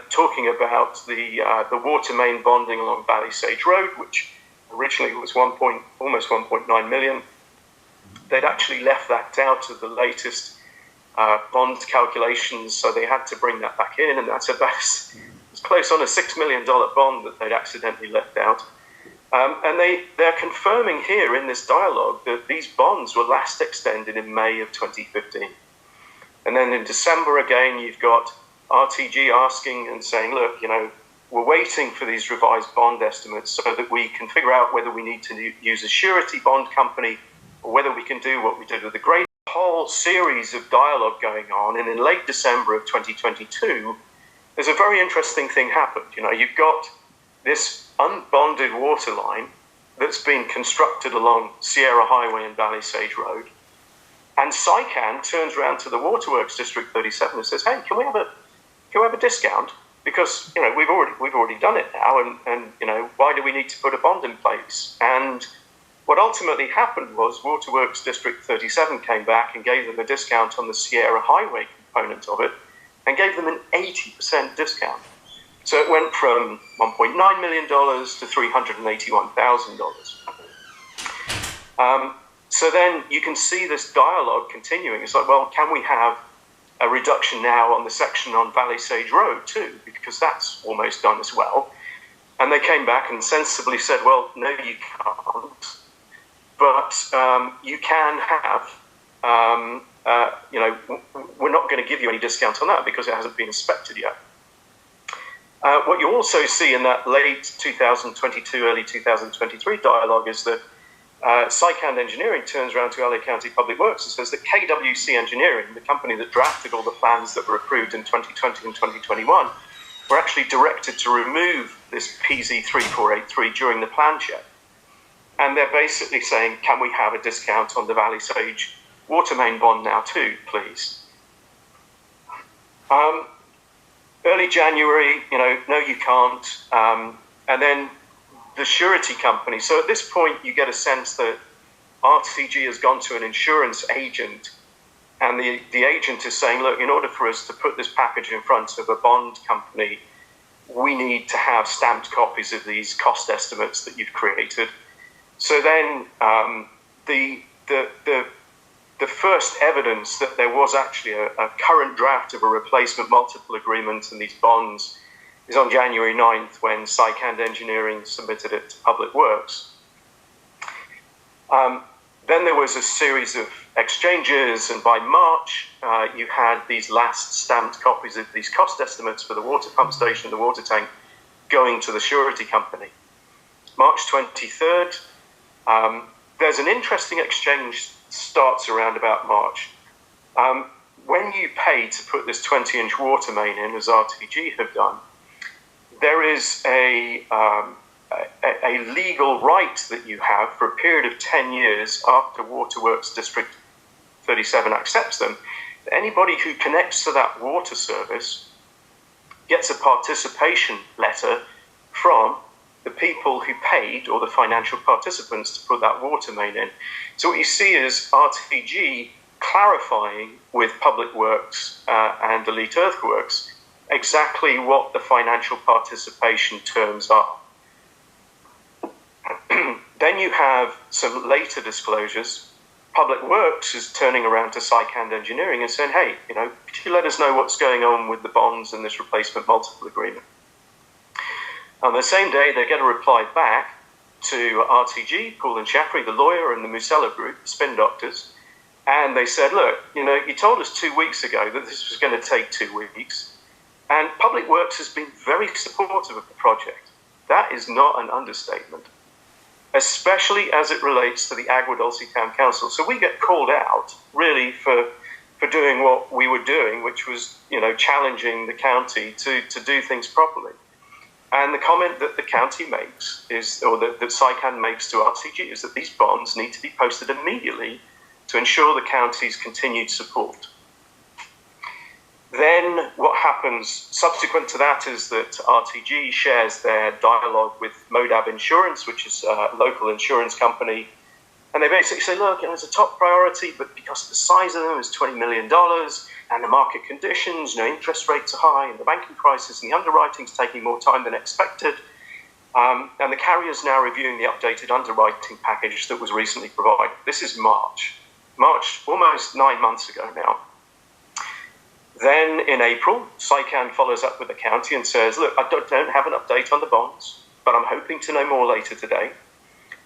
talking about the water main bonding along Valley Sage Road, which originally was almost 1.9 million. They'd actually left that out of the latest bond calculations, so they had to bring that back in, and that's about it's close on a $6 million bond that they'd accidentally left out. And they're confirming here in this dialogue that these bonds were last extended in May of 2015. And then in December again, you've got RTG asking and saying, look, we're waiting for these revised bond estimates so that we can figure out whether we need to use a surety bond company or whether we can do what we did with the Great. Whole series of dialogue going on, and in late December of 2022, there's a very interesting thing happened. You've got this unbonded water line that's been constructed along Sierra Highway and Valley Sage Road, and SICAN turns around to the Waterworks District 37 and says, "Hey, can we have a discount? Because we've already done it now, and why do we need to put a bond in place?" And what ultimately happened was Waterworks District 37 came back and gave them a discount on the Sierra Highway component of it, and gave them an 80% discount. So it went from $1.9 million to $381,000. So then you can see this dialogue continuing. It's like, well, can we have a reduction now on the section on Valley Sage Road too? Because that's almost done as well. And they came back and sensibly said, well, no, you can't. But you can have, we're not going to give you any discount on that because it hasn't been inspected yet. What you also see in that late 2022, early 2023 dialogue is that SICAN Engineering turns around to LA County Public Works and says that KWC Engineering, the company that drafted all the plans that were approved in 2020 and 2021, were actually directed to remove this PZ3483 during the plan check. And they're basically saying, can we have a discount on the Valley Sage water main bond now too, please? Early January, no, you can't. And then the surety company. So at this point, you get a sense that RTG has gone to an insurance agent, and the agent is saying, look, in order for us to put this package in front of a bond company, we need to have stamped copies of these cost estimates that you've created. So then the first evidence that there was actually a current draft of a replacement multiple agreement in these bonds is on January 9th when SICAN Engineering submitted it to Public Works. Then there was a series of exchanges, and by March, you had these last stamped copies of these cost estimates for the water pump station, the water tank, going to the surety company. March 23rd, there's an interesting exchange starts around about March. When you pay to put this 20-inch water main in, as RTG have done, there is a legal right that you have for a period of 10 years after Waterworks District 37 accepts them. Anybody who connects to that water service gets a participation letter from the people who paid, or the financial participants, to put that water main in. So what you see is RTG clarifying with Public Works and Elite Earthworks exactly what the financial participation terms are. Then you have some later disclosures. Public Works is turning around to SICAN Engineering and saying, hey, could you let us know what's going on with the bonds and this replacement multiple agreement? On the same day, they get a reply back to RTG, Poole and Shaftry, the lawyer, and the Musella Group, spin doctors, and they said, look, you told us 2 weeks ago that this was going to take 2 weeks, and Public Works has been very supportive of the project. That is not an understatement, especially as it relates to the Agua Dulce Town Council. So we get called out, really, for doing what we were doing, which was, challenging the county to do things properly. And the comment that the county makes is, or that SICAN makes to RTG, is that these bonds need to be posted immediately to ensure the county's continued support. Then what happens subsequent to that is that RTG shares their dialogue with Modab Insurance, which is a local insurance company. And they basically say, look, it's a top priority, but because the size of them is $20 million and the market conditions, interest rates are high and the banking crisis and the underwriting's taking more time than expected. And the carrier's now reviewing the updated underwriting package that was recently provided. This is March, almost 9 months ago now. Then in April, SICAN follows up with the county and says, look, I don't have an update on the bonds, but I'm hoping to know more later today.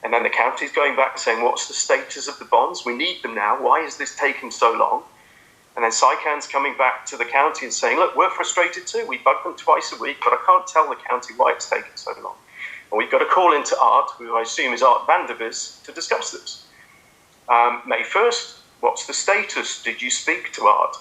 And then the county's going back saying, what's the status of the bonds? We need them now. Why is this taking so long? And then SICAN's coming back to the county and saying, look, we're frustrated too. We bug them twice a week, but I can't tell the county why it's taking so long. And we've got to call into Art, who I assume is Art Vandervis, to discuss this. May 1st, what's the status? Did you speak to Art?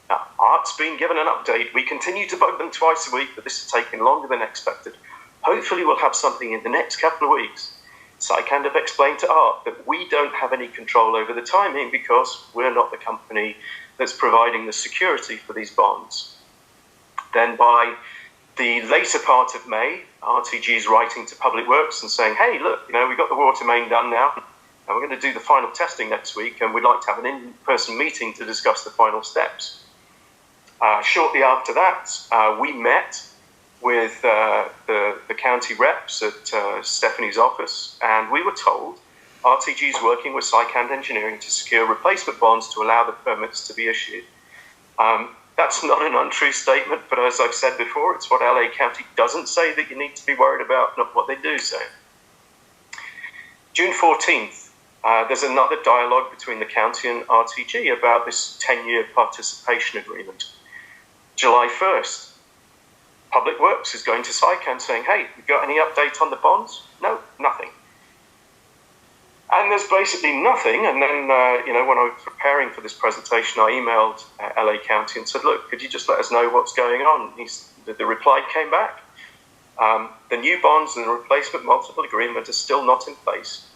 Now, Art's been given an update. We continue to bug them twice a week, but this is taking longer than expected. Hopefully we'll have something in the next couple of weeks. SICAN have explained to Art that we don't have any control over the timing because we're not the company that's providing the security for these bonds. Then by the later part of May, RTG is writing to Public Works and saying, hey, look, we've got the water main done now, and we're going to do the final testing next week, and we'd like to have an in-person meeting to discuss the final steps. Shortly after that, we met with the county reps at Stephanie's office, and we were told RTG is working with SICAN Engineering to secure replacement bonds to allow the permits to be issued. That's not an untrue statement, but as I've said before, it's what LA County doesn't say that you need to be worried about, not what they do say. June 14th, there's another dialogue between the county and RTG about this 10-year participation agreement. July 1st, Public Works is going to SICAN saying, hey, you got any update on the bonds? No, nothing. And there's basically nothing. And then, when I was preparing for this presentation, I emailed LA County and said, look, could you just let us know what's going on? The reply came back. The new bonds and the replacement multiple agreement are still not in place.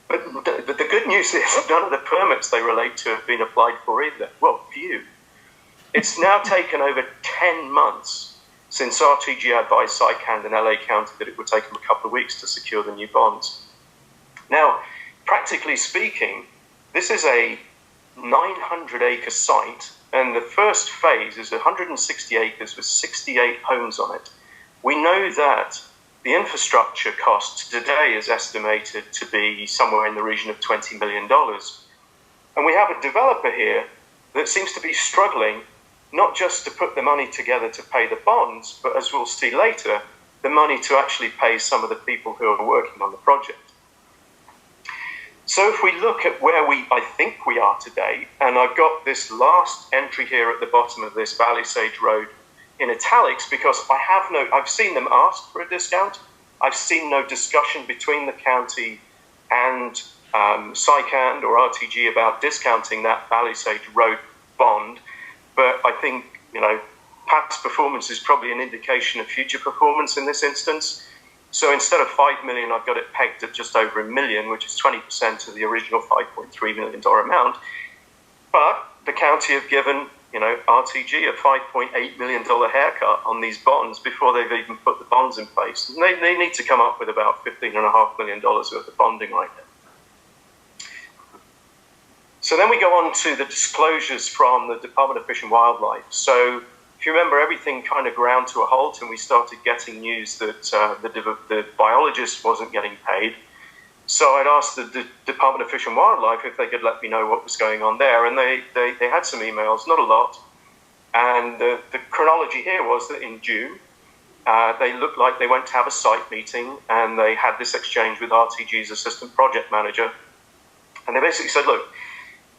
But the good news is none of the permits they relate to have been applied for either. Well, few. It's now taken over 10 months since RTG advised SICAN and LA County that it would take them a couple of weeks to secure the new bonds. Now, practically speaking, this is a 900-acre site, and the first phase is 160 acres with 68 homes on it. We know that the infrastructure cost today is estimated to be somewhere in the region of $20 million. And we have a developer here that seems to be struggling not just to put the money together to pay the bonds, but as we'll see later, the money to actually pay some of the people who are working on the project. So if we look at where I think we are today, and I've got this last entry here at the bottom of this Valley Sage Road in italics because I've seen them ask for a discount. I've seen no discussion between the county and SICAN or RTG about discounting that Valley Sage Road bond. But I think, past performance is probably an indication of future performance in this instance. So instead of $5 million, I've got it pegged at just over $1 million, which is 20% of the original $5.3 million amount. But the county have given, RTG a $5.8 million haircut on these bonds before they've even put the bonds in place. And they need to come up with about $15.5 million worth of bonding right now. So then we go on to the disclosures from the Department of Fish and Wildlife. So if you remember, everything kind of ground to a halt and we started getting news that the biologist wasn't getting paid. So I'd asked the Department of Fish and Wildlife if they could let me know what was going on there. And they had some emails, not a lot. And the chronology here was that in June, they looked like they went to have a site meeting and they had this exchange with RTG's assistant project manager. And they basically said, look,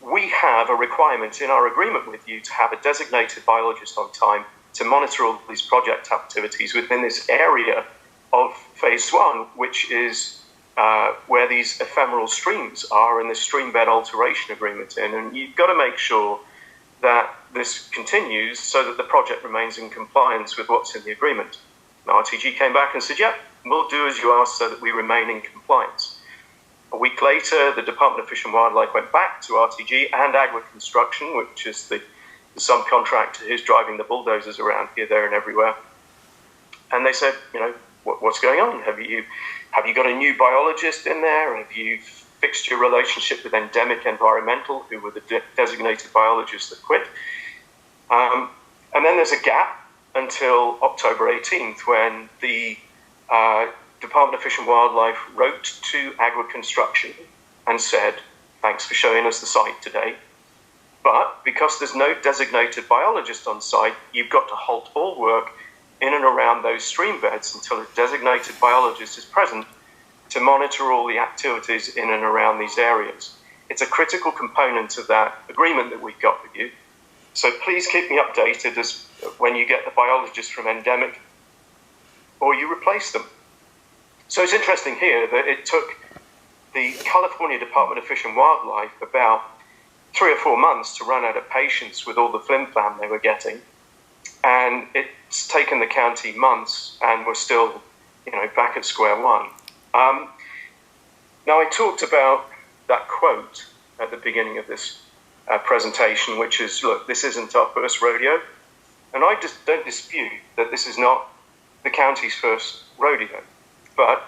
we have a requirement in our agreement with you to have a designated biologist on time to monitor all these project activities within this area of phase one, which is where these ephemeral streams are in the stream bed alteration agreement in. And you've got to make sure that this continues so that the project remains in compliance with what's in the agreement. And RTG came back and said, yeah, we'll do as you asked so that we remain in compliance. A week later, the Department of Fish and Wildlife went back to RTG and Agua Construction, which is the subcontractor who's driving the bulldozers around here, there, and everywhere. And they said, what's going on? Have you got a new biologist in there? Have you fixed your relationship with Endemic Environmental, who were the designated biologists that quit? And then there's a gap until October 18th, when the Department of Fish and Wildlife wrote to Agua Construction and said, thanks for showing us the site today. But because there's no designated biologist on site, you've got to halt all work in and around those stream beds until a designated biologist is present to monitor all the activities in and around these areas. It's a critical component of that agreement that we've got with you. So please keep me updated as when you get the biologist from Endemic or you replace them. So it's interesting here that it took the California Department of Fish and Wildlife about 3 or 4 months to run out of patience with all the flim-flam they were getting. And it's taken the county months, and we're still, back at square one. Now, I talked about that quote at the beginning of this presentation, which is, look, this isn't our first rodeo. And I just don't dispute that this is not the county's first rodeo. But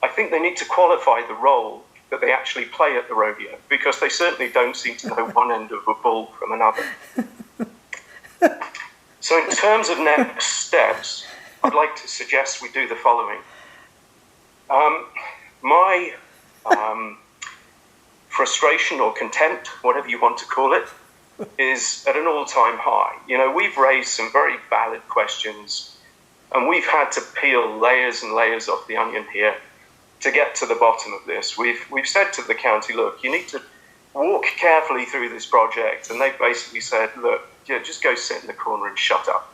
I think they need to qualify the role that they actually play at the rodeo, because they certainly don't seem to know one end of a bull from another. So in terms of next steps, I'd like to suggest we do the following. My frustration or contempt, whatever you want to call it, is at an all-time high. We've raised some very valid questions, and we've had to peel layers and layers off the onion here to get to the bottom of this. We've said to the county, look, you need to walk carefully through this project, and they've basically said, look, just go sit in the corner and shut up.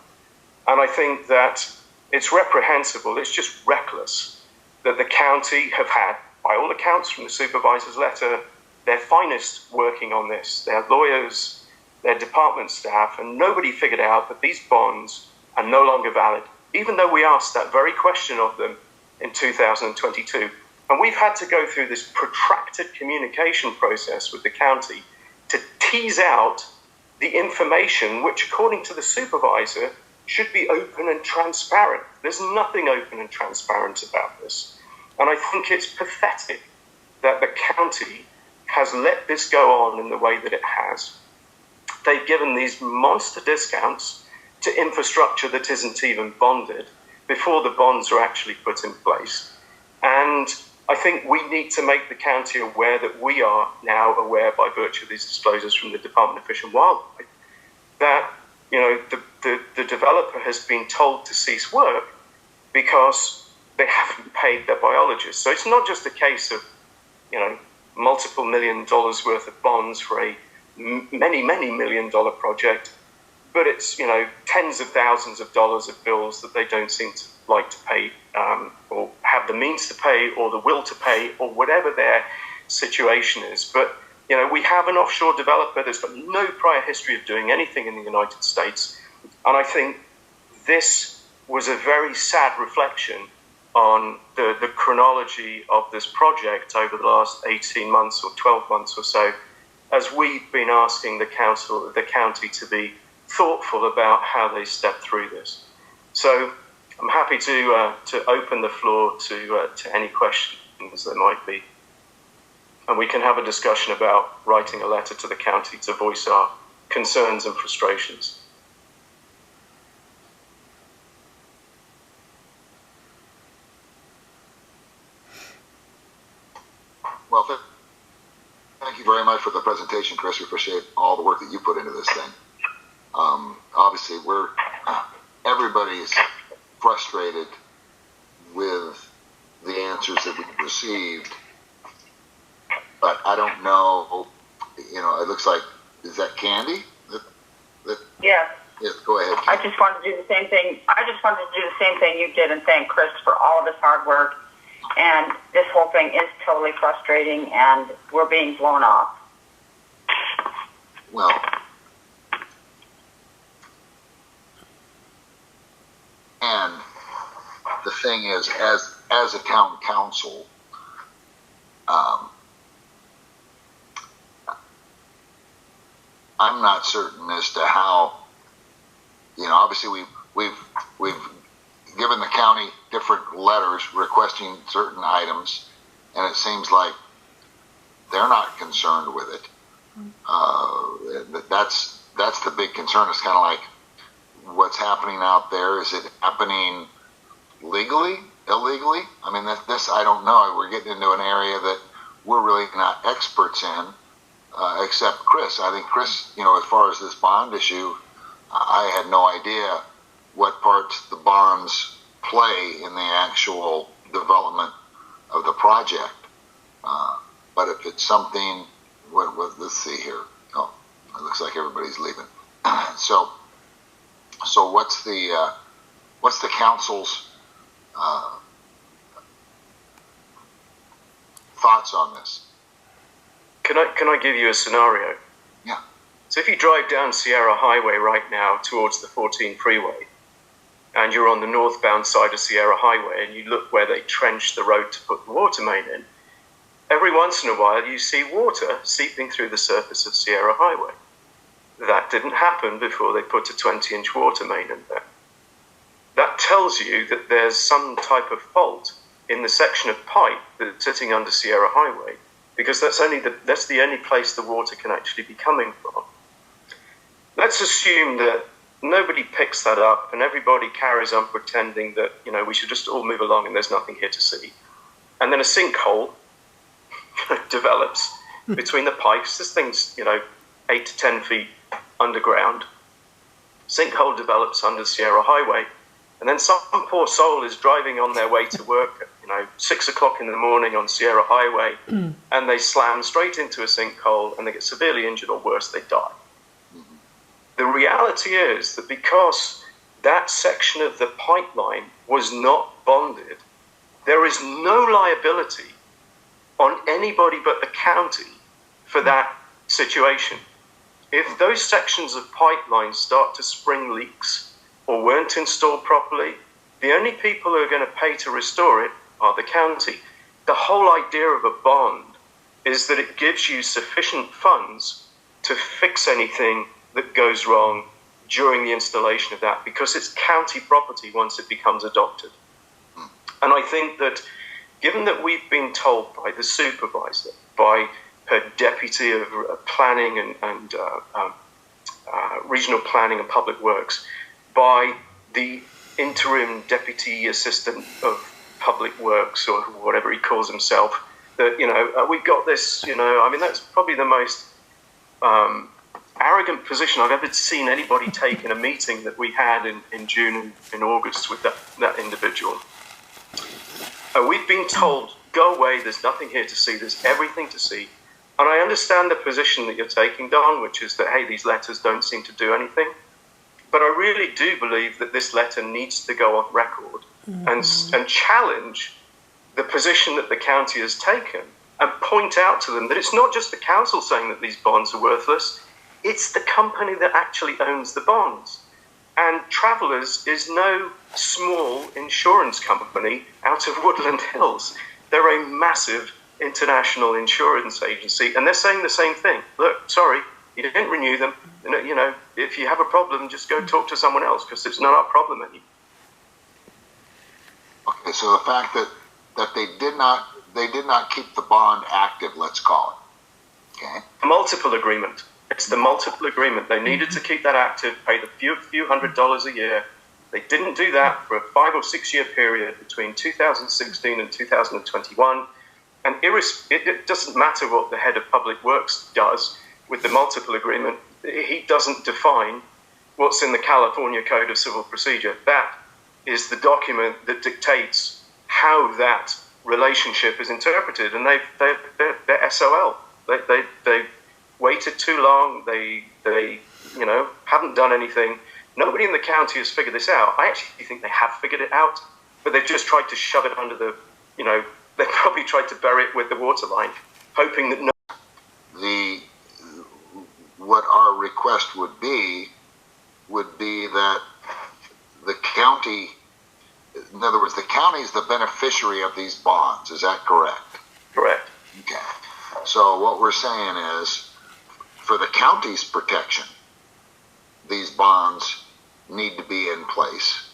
And I think that it's reprehensible, it's just reckless that the county have had, by all accounts from the supervisor's letter, their finest working on this, their lawyers, their department staff, and nobody figured out that these bonds are no longer valid, even though we asked that very question of them in 2022. And we've had to go through this protracted communication process with the county to tease out the information which, according to the supervisor, should be open and transparent. There's nothing open and transparent about this. And I think it's pathetic that the county has let this go on in the way that it has. They've given these monster discounts to infrastructure that isn't even bonded before the bonds are actually put in place. And I think we need to make the county aware that we are now aware, by virtue of these disclosures from the Department of Fish and Wildlife, that the developer has been told to cease work because they haven't paid their biologists. So it's not just a case of multiple $1 million worth of bonds for a many $1 million project, but it's tens of thousands of dollars of bills that they don't seem to like to pay, or have the means to pay, or the will to pay, or whatever their situation is. But we have an offshore developer that's got no prior history of doing anything in the United States, and I think this was a very sad reflection on the chronology of this project over the last 18 months or 12 months or so, as we've been asking the county to be thoughtful about how they step through this. So I'm happy to open the floor to any questions there might be. And we can have a discussion about writing a letter to the county to voice our concerns and frustrations. Well, thank you very much for the presentation, Chris. We appreciate all the work that you put into this thing. Obviously, everybody is frustrated with the answers that we've received, but I don't know, it looks like, is that Candy? Yes. Yes, go ahead, Candy. I just wanted to do the same thing. You did, and thank Chris for all of his hard work. And this whole thing is totally frustrating, and we're being blown off. Well, and the thing is, as a town council, I'm not certain as to how, obviously we've given the county different letters requesting certain items, and it seems like they're not concerned with it. That's the big concern. It's kind of like what's happening out there. Is it happening legally, illegally? I mean, this I don't know. We're getting into an area that we're really not experts in, except Chris. I think Chris, as far as this bond issue, I had no idea what parts the bonds play in the actual development of the project. But if it's something, let's see here. Oh, it looks like everybody's leaving. So what's the council's thoughts on this? Can I give you a scenario? Yeah. So if you drive down Sierra Highway right now towards the 14 freeway, and you're on the northbound side of Sierra Highway, and you look where they trenched the road to put the water main in, every once in a while you see water seeping through the surface of Sierra Highway. That didn't happen before they put a 20-inch water main in there. That tells you that there's some type of fault in the section of pipe that's sitting under Sierra Highway, because that's the only place the water can actually be coming from. Let's assume that nobody picks that up and everybody carries on pretending that, we should just all move along and there's nothing here to see. And then a sinkhole develops between the pipes. This thing's, 8 to 10 feet underground. Sinkhole develops under Sierra Highway. And then some poor soul is driving on their way to work at, 6 o'clock in the morning on Sierra Highway, and they slam straight into a sinkhole and they get severely injured, or worse, they die. The reality is that because that section of the pipeline was not bonded, there is no liability on anybody but the county for that situation. If those sections of pipeline start to spring leaks or weren't installed properly, the only people who are going to pay to restore it are the county. The whole idea of a bond is that it gives you sufficient funds to fix anything that goes wrong during the installation of that, because it's county property once it becomes adopted. And I think that given that we've been told by the supervisor, by her deputy of planning and regional planning and public works, by the interim deputy assistant of public works, or whatever he calls himself, that, we've got this, that's probably the most arrogant position I've ever seen anybody take in a meeting that we had in June and in August with that individual. We've been told, go away, there's nothing here to see, there's everything to see. And I understand the position that you're taking, Don, which is that, hey, these letters don't seem to do anything. But I really do believe that this letter needs to go on record and challenge the position that the county has taken, and point out to them that it's not just the council saying that these bonds are worthless, it's the company that actually owns the bonds. And Travelers is no small insurance company out of Woodland Hills. They're a massive international insurance agency, and they're saying the same thing. Look, sorry, you didn't renew them. If you have a problem, just go talk to someone else, because it's not our problem anymore. Okay, so the fact that they did not keep the bond active, let's call it. Okay. Multiple agreement. It's the multiple agreement. They needed to keep that active, pay the few $100s a year. They didn't do that for a 5 or 6 year period between 2016 and 2021. And it doesn't matter what the head of public works does with the multiple agreement. He doesn't define what's in the California Code of Civil Procedure. That is the document that dictates how that relationship is interpreted. And they're SOL. They waited too long. They haven't done anything. Nobody in the county has figured this out. I actually think they have figured it out, but they've just tried to shove it under the, they probably tried to bury it with the water line, hoping that what our request would be that the county in other words, the county is the beneficiary of these bonds. Is that correct? Correct. Okay. So what we're saying is, for the county's protection, these bonds need to be in place.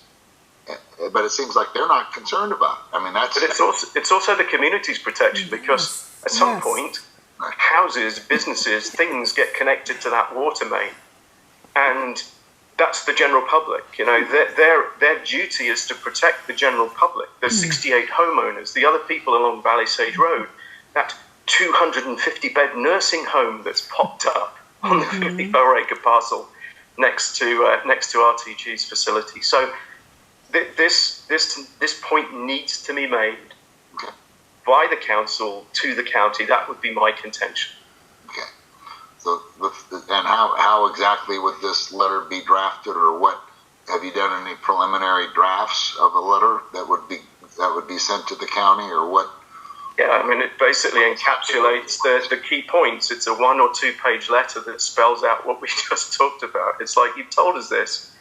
But it seems like they're not concerned about it. I mean, that's... But it's also the community's protection, because at some point, houses, businesses, things get connected to that water main. And that's the general public. You know, their duty is to protect the general public. There's 68 homeowners, the other people along Valley Sage Road, that 250-bed nursing home that's popped up on the 54-acre parcel next to RTG's facility. So this point needs to be made by the council to the county. That would be my contention. Okay. So, and how exactly would this letter be drafted, or what? Have you done any preliminary drafts of a letter that would be sent to the county, or what? Yeah, I mean, it basically encapsulates the key points. It's a 1 or 2 page letter that spells out what we just talked about. It's like, you've told us this,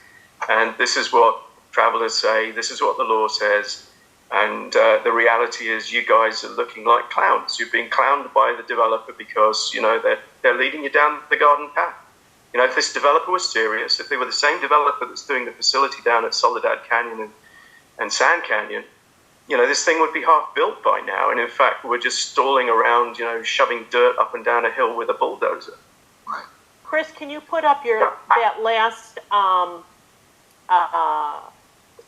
and this is what travelers say, this is what the law says, and the reality is you guys are looking like clowns. You're being clowned by the developer because, you know, they're leading you down the garden path. You know, if this developer was serious, if they were the same developer that's doing the facility down at Soledad Canyon and Sand Canyon, you know, this thing would be half built by now. And in fact, we're just stalling around, you know, shoving dirt up and down a hill with a bulldozer. Right. Chris, can you put up that last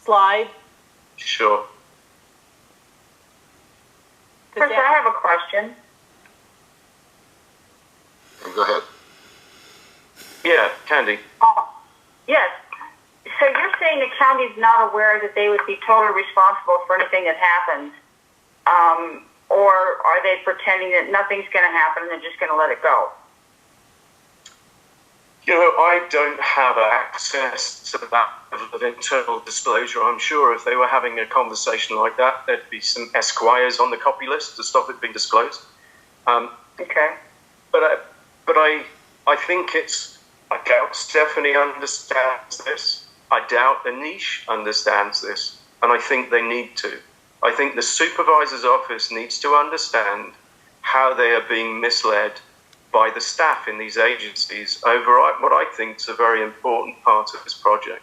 slide? Sure. Chris, I have a question. Go ahead. Yeah, Candy. Yes. So you're saying the county's not aware that they would be totally responsible for anything that happens, or are they pretending that nothing's going to happen and they're just going to let it go? You know, I don't have access to that level of internal disclosure. I'm sure if they were having a conversation like that, there'd be some esquires on the copy list to stop it being disclosed. Okay. But I think I doubt Stephanie understands this. I doubt Anish understands this. And I think they need to. I think the supervisor's office needs to understand how they are being misled by the staff in these agencies over what I think is a very important part of this project.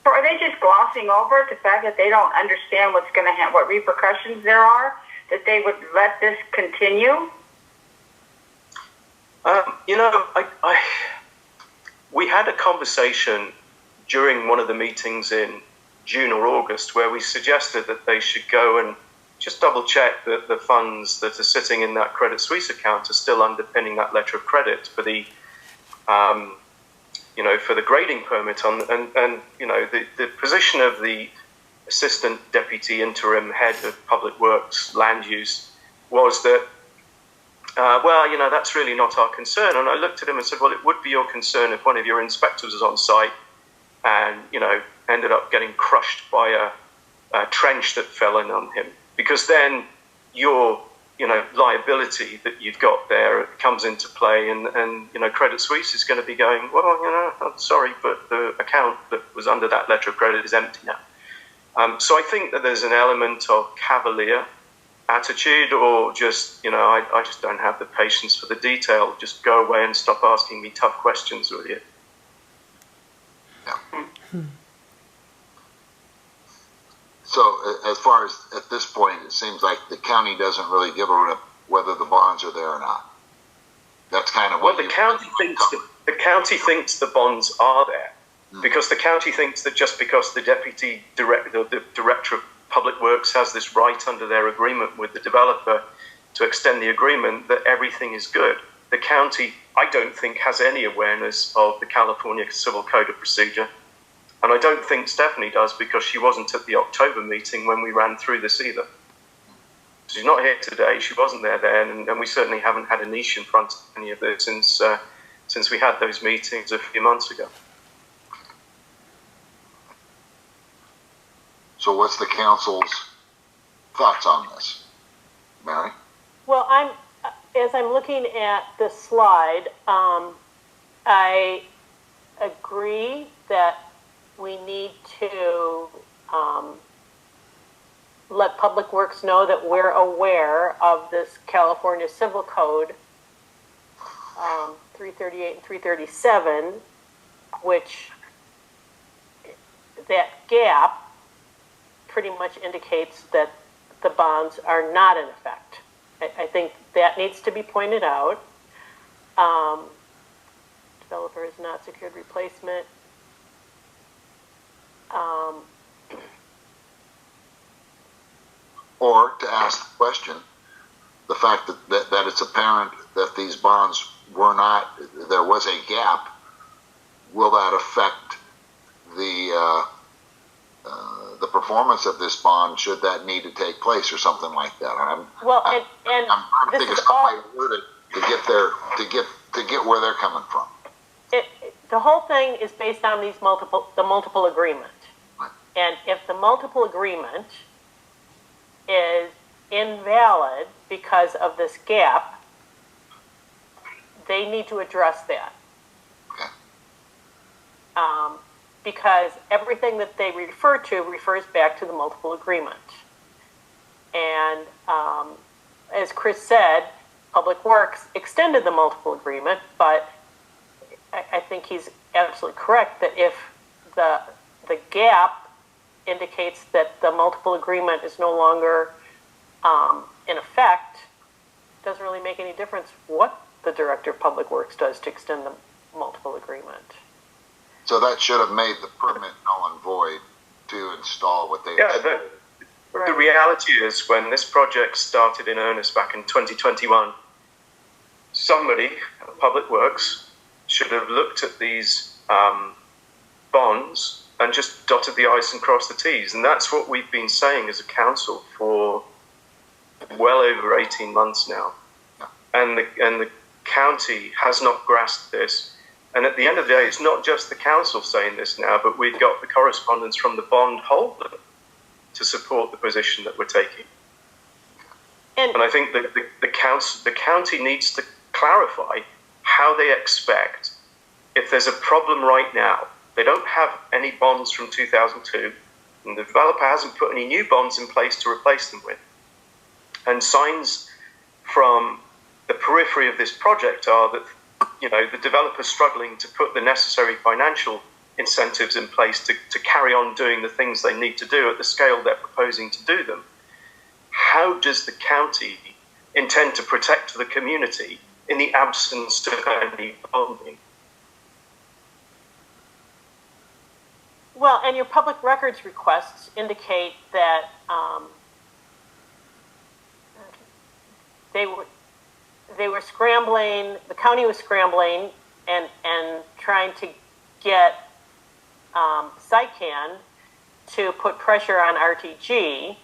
So are they just glossing over the fact that they don't understand what's going to happen, what repercussions there are, that they would let this continue? You know, we had a conversation during one of the meetings in June or August where we suggested that they should go and just double check that the funds that are sitting in that Credit Suisse account are still underpinning that letter of credit for the, you know, for the grading permit and you know, the position of the Assistant Deputy Interim Head of Public Works Land Use was that, well, you know, that's really not our concern. And I looked at him and said, well, it would be your concern if one of your inspectors was on site and, you know, ended up getting crushed by a trench that fell in on him. Because then your, you know, liability that you've got there comes into play, and you know, Credit Suisse is going to be going, well, you know, I'm sorry, but the account that was under that letter of credit is empty now. So I think that there's an element of cavalier attitude, or just, you know, I just don't have the patience for the detail. Just go away and stop asking me tough questions, will you? So as far as at this point, it seems like the county doesn't really give a rip whether the bonds are there or not. That's kind of what the county thinks. The county thinks the bonds are there because the county thinks that just because the the director of Public Works has this right under their agreement with the developer to extend the agreement, that everything is good. The county, I don't think, has any awareness of the California Civil Code of Procedure. And I don't think Stephanie does, because she wasn't at the October meeting when we ran through this either. She's not here today. She wasn't there then, and we certainly haven't had a niche in front of any of this since we had those meetings a few months ago. So what's the council's thoughts on this, Mary? Well, as I'm looking at this slide, I agree that we need to let Public Works know that we're aware of this California Civil Code 338 and 337, which that gap pretty much indicates that the bonds are not in effect. I think that needs to be pointed out. Developer has not secured replacement. Or to ask the question, the fact that it's apparent that these bonds were not, there was a gap, will that affect the performance of this bond should that need to take place or something like that? I'm trying to think of some way to word it to get there, to get where they're coming from. The whole thing is based on the multiple agreement. Right. And if the multiple agreement is invalid because of this gap, they need to address that. Okay. Because everything that they refer to refers back to the multiple agreement. And as Chris said, Public Works extended the multiple agreement, but I think he's absolutely correct that if the gap indicates that the multiple agreement is no longer in effect, it doesn't really make any difference what the Director of Public Works does to extend the multiple agreement. So that should have made the permit null and void to install what they... Yeah, the reality is when this project started in earnest back in 2021, somebody, Public Works, should have looked at these bonds and just dotted the I's and crossed the T's. And that's what we've been saying as a council for well over 18 months now. Yeah. And the county has not grasped this. And at the end of the day, it's not just the council saying this now, but we've got the correspondence from the bond holder to support the position that we're taking. And I think that the county needs to clarify how they expect, if there's a problem right now, they don't have any bonds from 2002, and the developer hasn't put any new bonds in place to replace them with. And signs from the periphery of this project are that, the developer's struggling to put the necessary financial incentives in place to carry on doing the things they need to do at the scale they're proposing to do them. How does the county intend to protect the community in the absence of any bonding? Well, and your public records requests indicate that they were scrambling, the county was scrambling and trying to get SICAN to put pressure on RTG.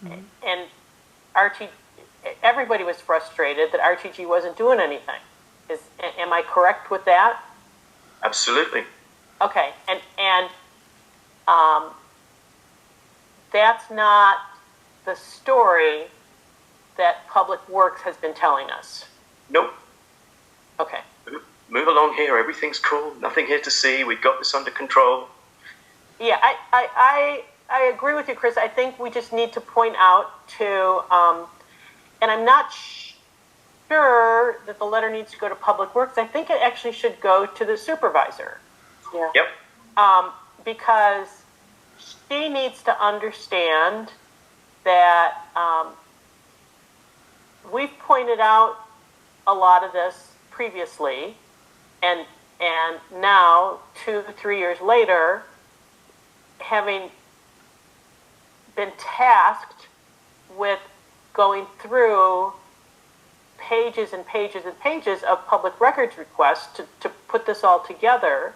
Mm-hmm. And everybody was frustrated that RTG wasn't doing anything. Am I correct with that? Absolutely. Okay, and that's not the story that Public Works has been telling us. Nope. Okay. Move along here. Everything's cool. Nothing here to see. We've got this under control. Yeah, I agree with you, Chris. I think we just need to point out to, and I'm not sure that the letter needs to go to Public Works. I think it actually should go to the supervisor. Yeah. Yep. Because she needs to understand that we've pointed out a lot of this previously, and now 2-3 years later, having been tasked with going through pages and pages and pages of public records requests to put this all together,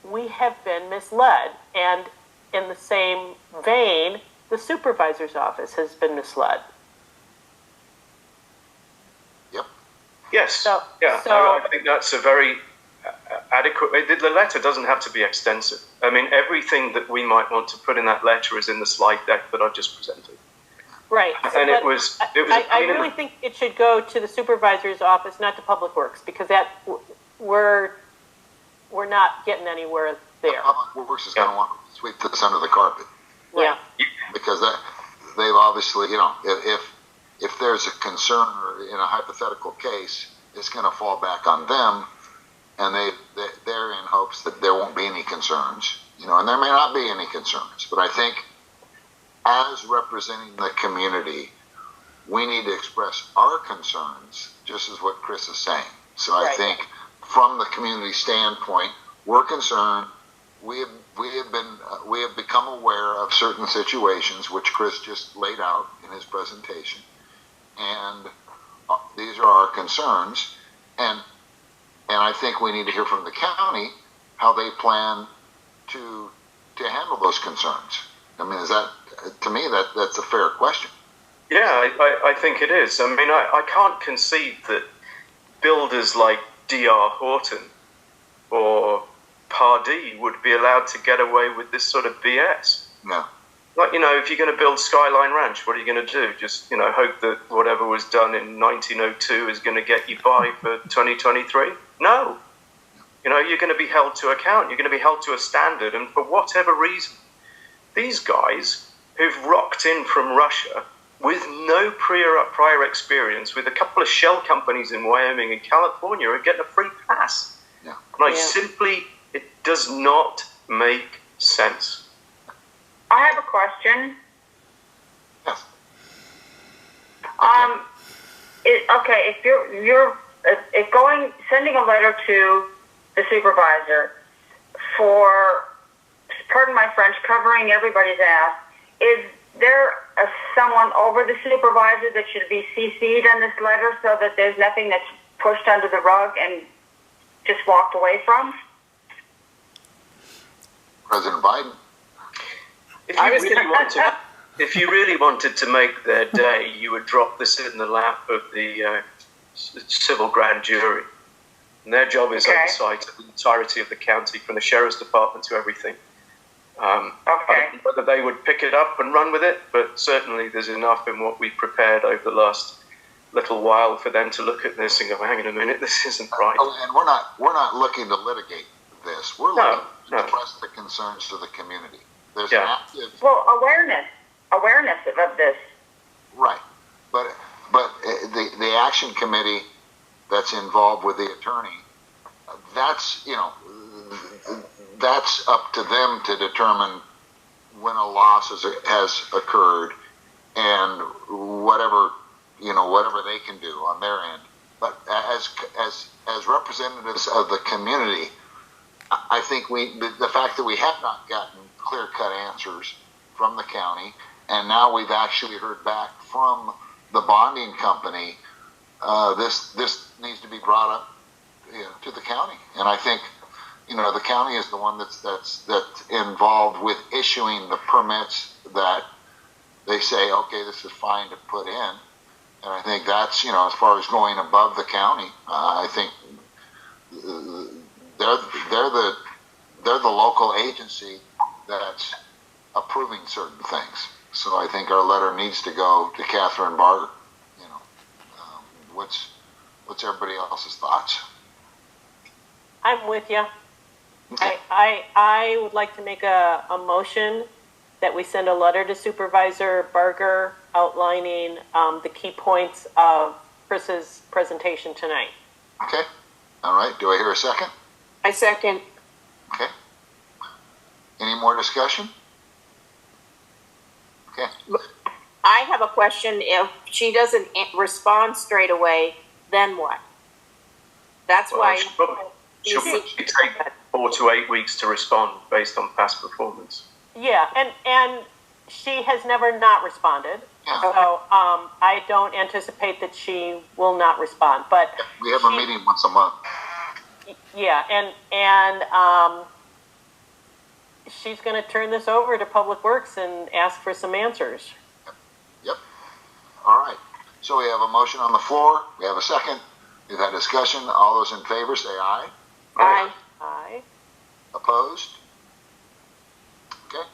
we have been misled. And in the same vein, the supervisor's office has been misled. Yep. Yes. I think that's a very adequate. The letter doesn't have to be extensive. I mean, everything that we might want to put in that letter is in the slide deck that I've just presented. Right. And it was. I really think it should go to the supervisor's office, not to Public Works, because we're not getting anywhere there. Public Works is going to want to sweep this under the carpet. Yeah. Because they've obviously, if there's a concern or in a hypothetical case, it's going to fall back on them, and they're in hopes that there won't be any concerns, and there may not be any concerns. But I think as representing the community, we need to express our concerns, just as what Chris is saying. So I think from the community standpoint, we're concerned. We have become aware of certain situations, which Chris just laid out in his presentation, and these are our concerns. And I think we need to hear from the county how they plan to handle those concerns. I mean, to me that's a fair question. Yeah, I think it is. I mean, I can't conceive that builders like D.R. Horton or Pardee would be allowed to get away with this sort of BS. No. Like, if you're going to build Skyline Ranch, what are you going to do? Just, hope that whatever was done in 1902 is going to get you by for 2023? No. You're going to be held to account. You're going to be held to a standard. And for whatever reason, these guys who've rocked in from Russia with no prior experience, with a couple of shell companies in Wyoming and California, are getting a free pass. Yeah. And it does not make sense. I have a question. Yes. If sending a letter to the supervisor for, pardon my French, covering everybody's ass, is there someone over the supervisor that should be CC'd on this letter so that there's nothing that's pushed under the rug and just walked away from? President Biden. If you really wanted to make their day, you would drop this in the lap of the civil grand jury. And their job is oversight of the entirety of the county, from the sheriff's department to everything. I don't know whether they would pick it up and run with it, but certainly there's enough in what we've prepared over the last little while for them to look at this and go, hang on a minute, this isn't right. And we're not looking to litigate this. We're looking to express the concerns to the community. There's an active awareness of this. Right, but the action committee that's involved with the attorney, that's up to them to determine when a loss has occurred and whatever they can do on their end. But as representatives of the community, I think the fact that we have not gotten clear-cut answers from the county, and now we've actually heard back from the bonding company, this needs to be brought up to the county. And I think the county is the one that's involved with issuing the permits that they say, okay, this is fine to put in. And I think that's, as far as going above the county, I think they're the local agency that's approving certain things. So I think our letter needs to go to Catherine Barger. What's everybody else's thoughts? I'm with you. Okay. I would like to make a motion that we send a letter to Supervisor Barger outlining the key points of Chris's presentation tonight. Okay. All right. Do I hear a second? I second. Okay. Any more discussion? Okay. I have a question. If she doesn't respond straight away, then what? That's why. She'll take 4 to 8 weeks to respond based on past performance. Yeah, and she has never not responded. Yeah. So I don't anticipate that she will not respond. But we have a meeting once a month. Yeah, and she's going to turn this over to Public Works and ask for some answers. Yep. All right. So we have a motion on the floor. We have a second. We've had discussion. All those in favor say aye. Aye. Aye. Opposed? Okay.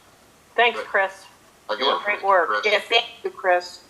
Thanks, Good. Chris. Again, Great work. Chris. Yeah, thank you, Chris.